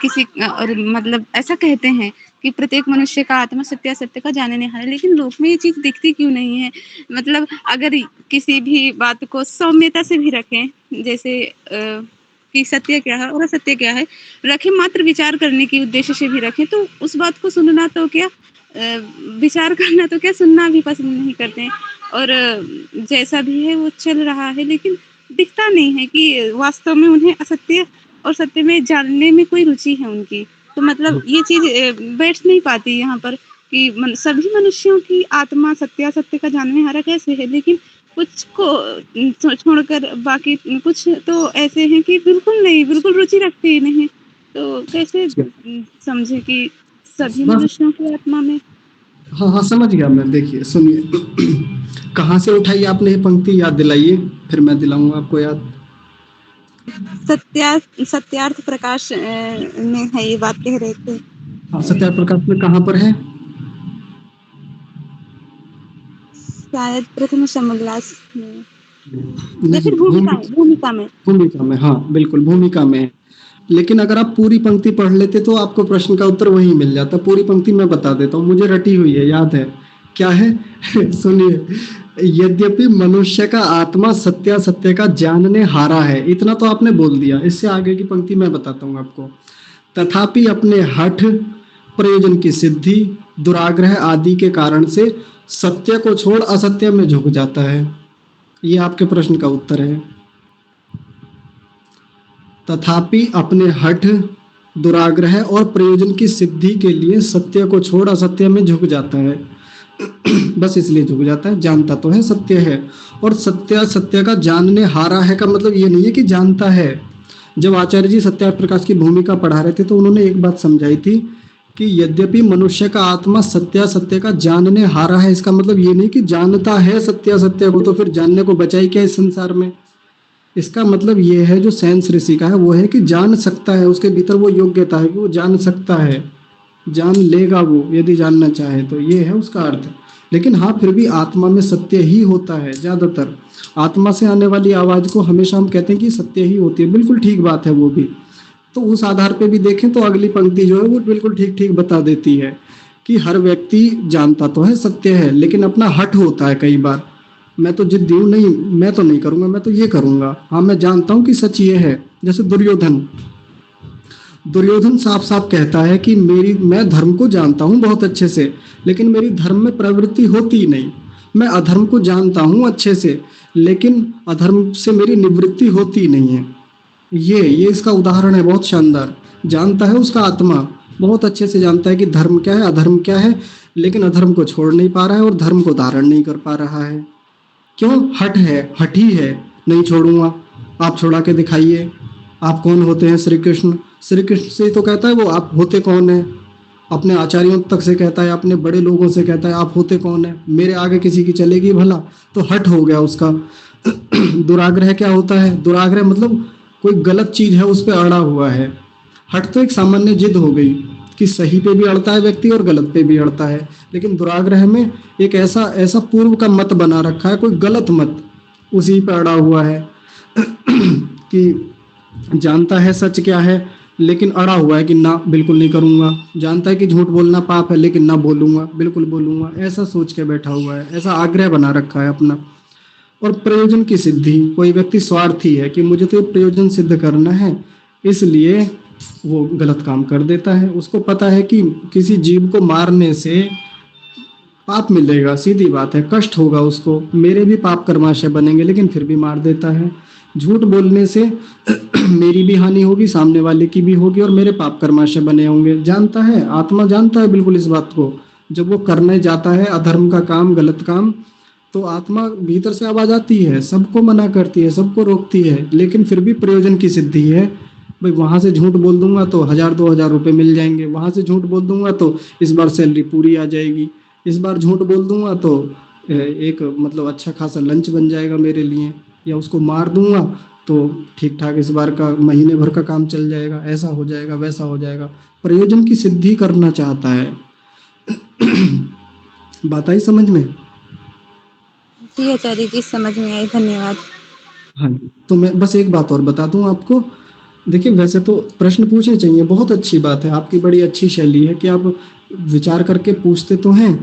किसी और मतलब ऐसा कहते हैं कि प्रत्येक मनुष्य का आत्मा सत्य असत्य का जानने हारा है। लेकिन लोक में ये चीज दिखती क्यों नहीं है? मतलब अगर किसी भी बात को सौम्यता से भी रखें, जैसे कि सत्य क्या है और असत्य क्या है रखें, मात्र विचार करने के उद्देश्य से भी रखें, तो उस बात को सुनना तो क्या, विचार करना तो क्या, सुनना भी पसंद नहीं करते हैं। और जैसा भी है वो चल रहा है, लेकिन दिखता नहीं है कि वास्तव में उन्हें असत्य और सत्य में जानने में कोई रुचि है उनकी। तो मतलब ये चीज बैठ नहीं पाती यहाँ पर कि सभी मनुष्यों की आत्मा सत्य असत्य का जानने हारा कैसे है, लेकिन कुछ को छोड़कर बाकी कुछ तो ऐसे हैं कि बिल्कुल नहीं, बिल्कुल रुचि रखते ही नहीं। तो कैसे समझे कि सभी बस, मनुष्यों की आत्मा में। हाँ हाँ, समझ गया मैं। देखिए सुनिए, कहाँ से उठाई आपने ये पंक्ति, याद दिलाइए, फिर मैं दिलाऊंगा आपको याद। सत्यार्थ प्रकाश में है ये बात कह रहे थे। हाँ, सत्याग्रह प्रकाश में कहाँ पर है? शायद प्रथम समोल्लास में या नहीं, फिर भूमिका में। भूमिका में, हाँ बिल्कुल भूमिका में है। लेकिन अगर आप पूरी पंक्ति पढ़ लेते तो आपको प्रश्न का उत्तर वहीं मिल जाता। पूरी पंक्ति मैं बता देता हूँ, मुझे रटी हुई है, याद है। क्या है? सुनिए, यद्यपि मनुष्य का आत्मा सत्यासत्य का जानने हारा है, इतना तो आपने बोल दिया। इससे आगे की पंक्ति मैं बताता हूँ आपको। तथापि अपने हठ, प्रयोजन की सिद्धि, दुराग्रह आदि के कारण से सत्य को छोड़ असत्य में झुक जाता है। ये आपके प्रश्न का उत्तर है। तथापि अपने हठ, दुराग्रह और प्रयोजन की सिद्धि के लिए सत्य को छोड़ असत्य में झुक जाता है। बस इसलिए झुक जाता है, जानता तो है सत्य है। और सत्य सत्य का जानने हारा है का मतलब ये नहीं है कि जानता है। जब आचार्य जी सत्यार्थ प्रकाश की भूमिका पढ़ा रहे थे तो उन्होंने एक बात समझाई थी कि यद्यपि मनुष्य का आत्मा सत्य का जानने हारा है, इसका मतलब ये नहीं कि जानता है सत्य को, तो फिर जानने को बचा ही क्या इस संसार में। इसका मतलब ये है, जो सेंस ऋषि का है वो है कि जान सकता है, उसके भीतर वो योग्यता है कि वो जान सकता है, जान लेगा वो यदि जानना चाहे तो, ये है उसका अर्थ। लेकिन हाँ, फिर भी आत्मा में सत्य ही होता है ज्यादातर। आत्मा से आने वाली आवाज को हमेशा हम कहते हैं कि सत्य ही होती है, बिल्कुल ठीक बात है वो भी। तो उस आधार पे भी देखें तो अगली पंक्ति जो है वो बिल्कुल ठीक ठीक बता देती है कि हर व्यक्ति जानता तो है सत्य है, लेकिन अपना हठ होता है कई बार। मैं तो जिद्दी हूँ, नहीं मैं तो नहीं करूंगा, मैं तो ये करूंगा, हाँ मैं जानता हूँ कि सच ये है। जैसे दुर्योधन, दुर्योधन साफ साफ कहता है कि मैं धर्म को जानता हूँ बहुत अच्छे से, लेकिन मेरी धर्म में प्रवृत्ति होती ही नहीं। मैं अधर्म को जानता हूँ अच्छे से, लेकिन अधर्म से मेरी निवृत्ति होती ही नहीं है। ये इसका उदाहरण है बहुत शानदार। जानता है उसका आत्मा, बहुत अच्छे से जानता है कि धर्म क्या है अधर्म क्या है, लेकिन अधर्म को छोड़ नहीं पा रहा है और धर्म को धारण नहीं कर पा रहा है। क्यों? हठ है, हठ ही है, नहीं छोड़ूंगा। आप छुड़ा के दिखाइए, आप कौन होते हैं? श्री कृष्ण। श्री कृष्ण से तो कहता है वो, आप होते कौन है? अपने आचार्यों तक से कहता है, अपने बड़े लोगों से कहता है आप होते कौन है? मेरे आगे किसी की चलेगी भला? तो हठ हो गया उसका। दुराग्रह क्या होता है? दुराग्रह मतलब कोई गलत चीज है उस पर अड़ा हुआ है। हठ तो एक सामान्य जिद हो गई कि सही पे भी अड़ता है व्यक्ति और गलत पे भी अड़ता है। लेकिन दुराग्रह में एक ऐसा ऐसा पूर्व का मत बना रखा है, कोई गलत मत, उसी पे अड़ा हुआ है। कि जानता है सच क्या है, लेकिन अड़ा हुआ है कि ना बिल्कुल नहीं करूंगा। जानता है कि झूठ बोलना पाप है, लेकिन ना बोलूंगा, बिल्कुल बोलूंगा, ऐसा सोच के बैठा हुआ है, ऐसा आग्रह बना रखा है अपना। और प्रयोजन की सिद्धि, कोई व्यक्ति स्वार्थी है कि मुझे तो ये प्रयोजन सिद्ध करना है, इसलिए वो गलत काम कर देता है। उसको पता है कि किसी जीव को मारने से पाप मिलेगा, सीधी बात है, कष्ट होगा उसको, मेरे भी पाप कर्माशय बनेंगे, लेकिन फिर भी मार देता है। झूठ बोलने से मेरी भी हानि होगी, सामने वाले की भी होगी, और मेरे पाप कर्माशय बने होंगे। जानता है, आत्मा जानता है बिल्कुल इस बात को। जब वो करने जाता है अधर्म का काम, गलत काम, तो आत्मा भीतर से आवाज आती है, सबको मना करती है, सबको रोकती है, लेकिन फिर भी प्रयोजन की सिद्धि है। भाई वहां से झूठ बोल दूंगा तो 1000-2000 रुपए मिल जाएंगे, वहां से झूठ बोल दूंगा तो इस बार सैलरी पूरी आ जाएगी, इस बार झूठ बोल दूंगा तो एक मतलब अच्छा खासा लंच बन जाएगा मेरे लिए, या उसको मार दूंगा तो ठीक ठाक इस बार का महीने भर का काम चल जाएगा, ऐसा हो जाएगा वैसा हो जाएगा। प्रयोजन की सिद्धि करना चाहता है। बात आई समझ में? जी आचार्य जी, समझ में आई, धन्यवाद। हाँ जी, तो मैं बस एक बात और बता दूं आपको। देखिए वैसे तो प्रश्न पूछने चाहिए, बहुत अच्छी बात है, आपकी बड़ी अच्छी शैली है कि आप विचार करके पूछते तो हैं।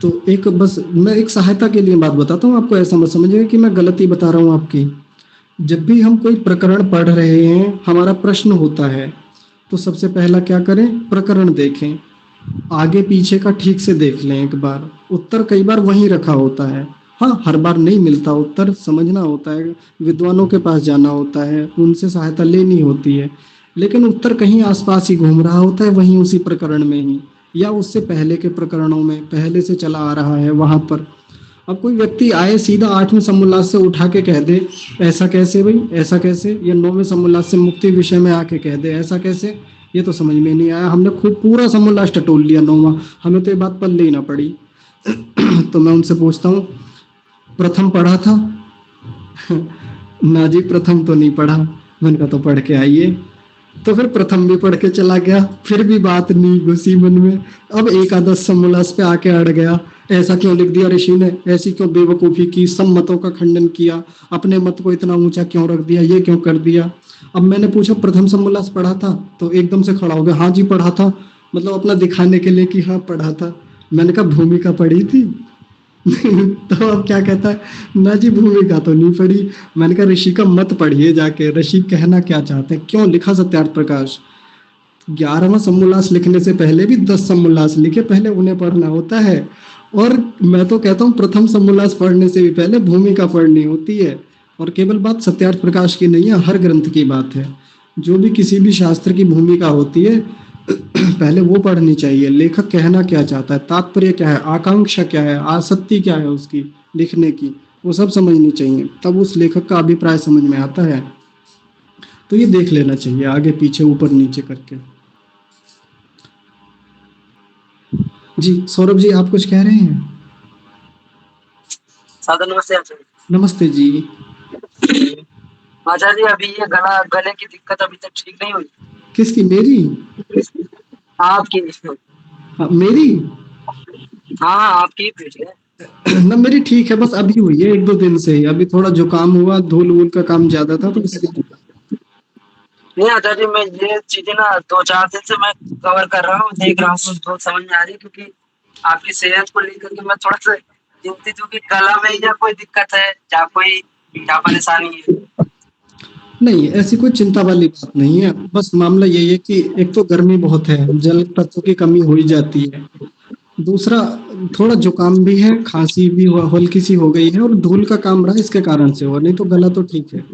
तो एक बस मैं एक सहायता के लिए बात बताता हूँ आपको, ऐसा मत समझिएगा कि मैं गलती बता रहा हूँ आपकी। जब भी हम कोई प्रकरण पढ़ रहे हैं, हमारा प्रश्न होता है, तो सबसे पहला क्या करें? प्रकरण देखें, आगे पीछे का ठीक से देख लें एक बार। उत्तर कई बार वहीं रखा होता है। हाँ, हर बार नहीं मिलता उत्तर, समझना होता है, विद्वानों के पास जाना होता है, उनसे सहायता लेनी होती है। लेकिन उत्तर कहीं आसपास ही घूम रहा होता है, वहीं उसी प्रकरण में ही, या उससे पहले के प्रकरणों में पहले से चला आ रहा है वहां पर। अब कोई व्यक्ति आए सीधा 8वें समोल्लास से उठा के कह दे ऐसा कैसे भाई, ऐसा कैसे, या 9वें समोल्लास से मुक्ति विषय में आके कह दे ऐसा कैसे, ये तो समझ में नहीं आया। हमने खूब पूरा समोल्लास टटोल लिया 9वां, हमें तो ये बात पल्ले ही ना पड़ी। तो मैं उनसे पूछता हूँ, प्रथम पढ़ा था? ना जी, प्रथम तो नहीं पढ़ा। मैंने कहा तो पढ़ के आइए। तो फिर प्रथम भी पढ़ के चला गया, फिर भी बात नहीं घुसी मन में। अब एकादश समोल्लास पे आके अड़ गया, ऐसा क्यों लिख दिया ऋषि ने, ऐसी क्यों बेवकूफी की, सब मतों का खंडन किया, अपने मत को इतना ऊंचा क्यों रख दिया, ये क्यों कर दिया। अब मैंने पूछा प्रथम समोल्लास पढ़ा था, तो एकदम से खड़ा हो गया, हाँ जी पढ़ा था, मतलब अपना दिखाने के लिए कि हाँ पढ़ा था। मैंने कहा भूमिका पढ़ी थी? तो अब क्या कहता है, ना जी भूमिका तो नहीं पढ़ी। मैंने कहा ऋषि का मत पढ़िए जाके, ऋषि कहना क्या चाहते हैं, क्यों लिखा सत्यार्थ प्रकाश। 11वां समोल्लास लिखने से पहले भी 10 समोल्लास लिखे, पहले उन्हें पढ़ना होता है। और मैं तो कहता हूँ प्रथम समोल्लास पढ़ने से भी पहले भूमिका पढ़नी होती है। और केवल बात सत्यार्थ प्रकाश की नहीं है, हर ग्रंथ की बात है। जो भी किसी भी शास्त्र की भूमिका होती है, पहले वो पढ़नी चाहिए, लेखक कहना क्या चाहता है, तात्पर्य क्या है, आकांक्षा क्या है, आसक्ति क्या है उसकी लिखने की, वो सब समझनी चाहिए, तब उस लेखक का अभिप्राय समझ में आता है। तो ये देख लेना चाहिए आगे पीछे ऊपर नीचे करके। जी सौरभ जी, आप कुछ कह रहे हैं? सादा नमस्ते आचार्य। नमस्ते जी। आचार्य जी, अभी ये गले की दिक्कत अभी तक ठीक नहीं हुई। किसकी, मेरी? आपकी। हाँ, मेरी। हाँ आपकी ही पूछिए। ना मेरी ठीक है, बस अभी हुई है 1-2 दिन से ही। अभी थोड़ा जुकाम हुआ, धूल वूल का काम ज्यादा था तो इसलिए। नहीं आचार्य जी, मैं ये चीजें ना 2-4 दिन से मैं कवर कर रहा हूँ, देख रहा हूँ, तो समझ में आ रही है, क्योंकि आपकी सेहत को लेकर के मैं थोड़ा सा चिंतित हूँ कि गला में या कोई दिक्कत है या कोई क्या परेशानी है। नहीं, ऐसी कोई चिंता वाली बात नहीं है। बस मामला यही है कि एक तो गर्मी बहुत है, जल तत्व की कमी हो ही जाती है। दूसरा, थोड़ा जुकाम भी है, खांसी भी हल्की सी हो गई है, और धूल का काम रहा इसके कारण से हुआ, नहीं तो गला तो ठीक है।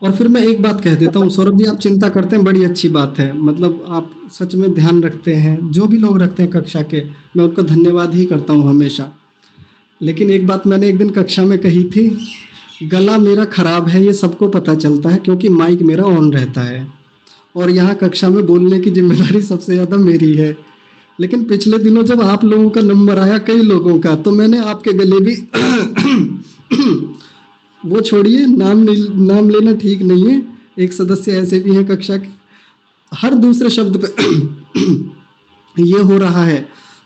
और फिर मैं एक बात कह देता हूँ सौरभ जी, आप चिंता करते हैं, बड़ी अच्छी बात है। मतलब आप सच में ध्यान रखते हैं, जो भी लोग रखते हैं कक्षा के, मैं उनका धन्यवाद ही करता हूँ हमेशा। लेकिन एक बात मैंने एक दिन कक्षा में कही थी, गला मेरा खराब है ये सबको पता चलता है क्योंकि माइक मेरा ऑन रहता है, और यहाँ कक्षा में बोलने की जिम्मेदारी सबसे ज्यादा मेरी है। लेकिन पिछले दिनों जब आप लोगों का नंबर आया, कई लोगों का, तो मैंने आपके गले भी वो छोड़िए, नाम लेना ठीक नहीं है। एक सदस्य ऐसे भी हैं कक्षा के, हर दूसरे शब्द पे ये हो रहा है।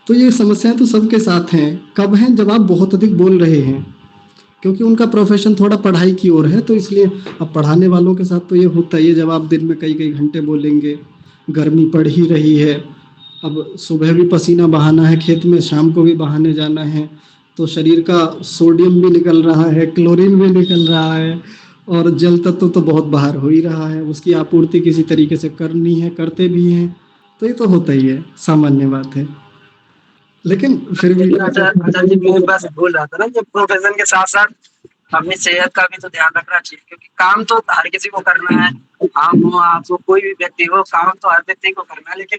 तो ये समस्याएं तो सबके साथ हैं। कब हैं? जब आप बहुत अधिक बोल रहे हैं, क्योंकि उनका प्रोफेशन थोड़ा पढ़ाई की ओर है, तो इसलिए अब पढ़ाने वालों के साथ तो ये होता ही है। जब आप दिन में कई कई घंटे बोलेंगे, गर्मी पड़ ही रही है, अब सुबह भी पसीना बहाना है खेत में, शाम को भी बहाने जाना है, तो शरीर का सोडियम भी निकल रहा है, क्लोरीन भी निकल रहा है, और जल तत्व तो बहुत बाहर हो ही रहा है, उसकी आपूर्ति किसी तरीके से करनी है, करते भी हैं। तो ये तो होता ही है, सामान्य बात है। लेकिन फिर भी लेकिन आचार्य जी, मैं बस बोल रहा था ना, जब प्रोफेशन के साथ साथ अपनी सेहत का भी तो ध्यान रखना चाहिए, क्योंकि काम तो हर किसी को करना है। हम हो, आप हो, कोई भी व्यक्ति हो, काम तो हर व्यक्ति को करना है। लेकिन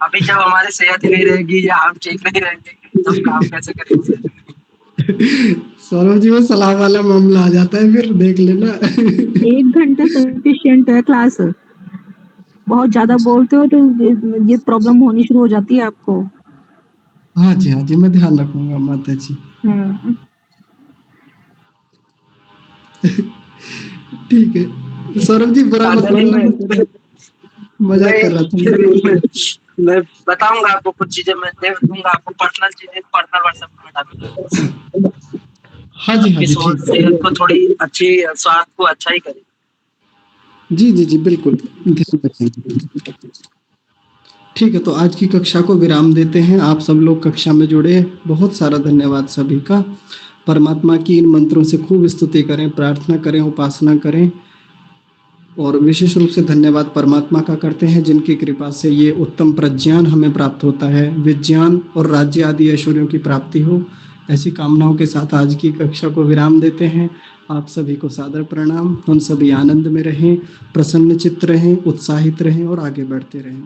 अभी जब हमारी सेहत ही नहीं रहेगी या हम ठीक नहीं रहेंगे तो हम काम कैसे करेंगे। सौरभ जी, वो सलाह वाला मामला आ जाता है, फिर देख लेना। 1 घंटा सफिशिएंट है क्लास। बहुत ज्यादा बोलते हो तो ये प्रॉब्लम होनी शुरू हो जाती है आपको। हाँ जी, हाँ जी, मैं ध्यान रखूंगा माता जी। ठीक है सौरभ जी, बुरा मत आचार्य जी, मानना, मजाक कर रहा था। मैं बताऊंगा आपको कुछ चीजें, मैं दे दूंगा आपको पर्सनल चीजें, पर्सनल व्हाट्सएप में बता दूंगा। हाँ जी, हाँ आपकी जी, ठीक है। सेहत को थोड़ी अच्छी, स्वास्थ्य को अच्छा ही करे। जी जी जी, बिल्कुल ध्यान रखेंगे। ठीक है, तो आज की कक्षा को विराम देते हैं। आप सब लोग कक्षा में जुड़े, बहुत सारा धन्यवाद सभी का। परमात्मा की इन मंत्रों से खूब स्तुति करें, प्रार्थना करें, उपासना करें, और विशेष रूप से धन्यवाद परमात्मा का करते हैं जिनकी कृपा से ये उत्तम प्रज्ञान हमें प्राप्त होता है, विज्ञान और राज्य आदि ऐश्वर्यों की प्राप्ति हो। ऐसी कामनाओं के साथ आज की कक्षा को विराम देते हैं। आप सभी को सादर प्रणाम। हम सभी आनंद में रहें, प्रसन्न चित्त रहें, उत्साहित रहें और आगे बढ़ते रहें।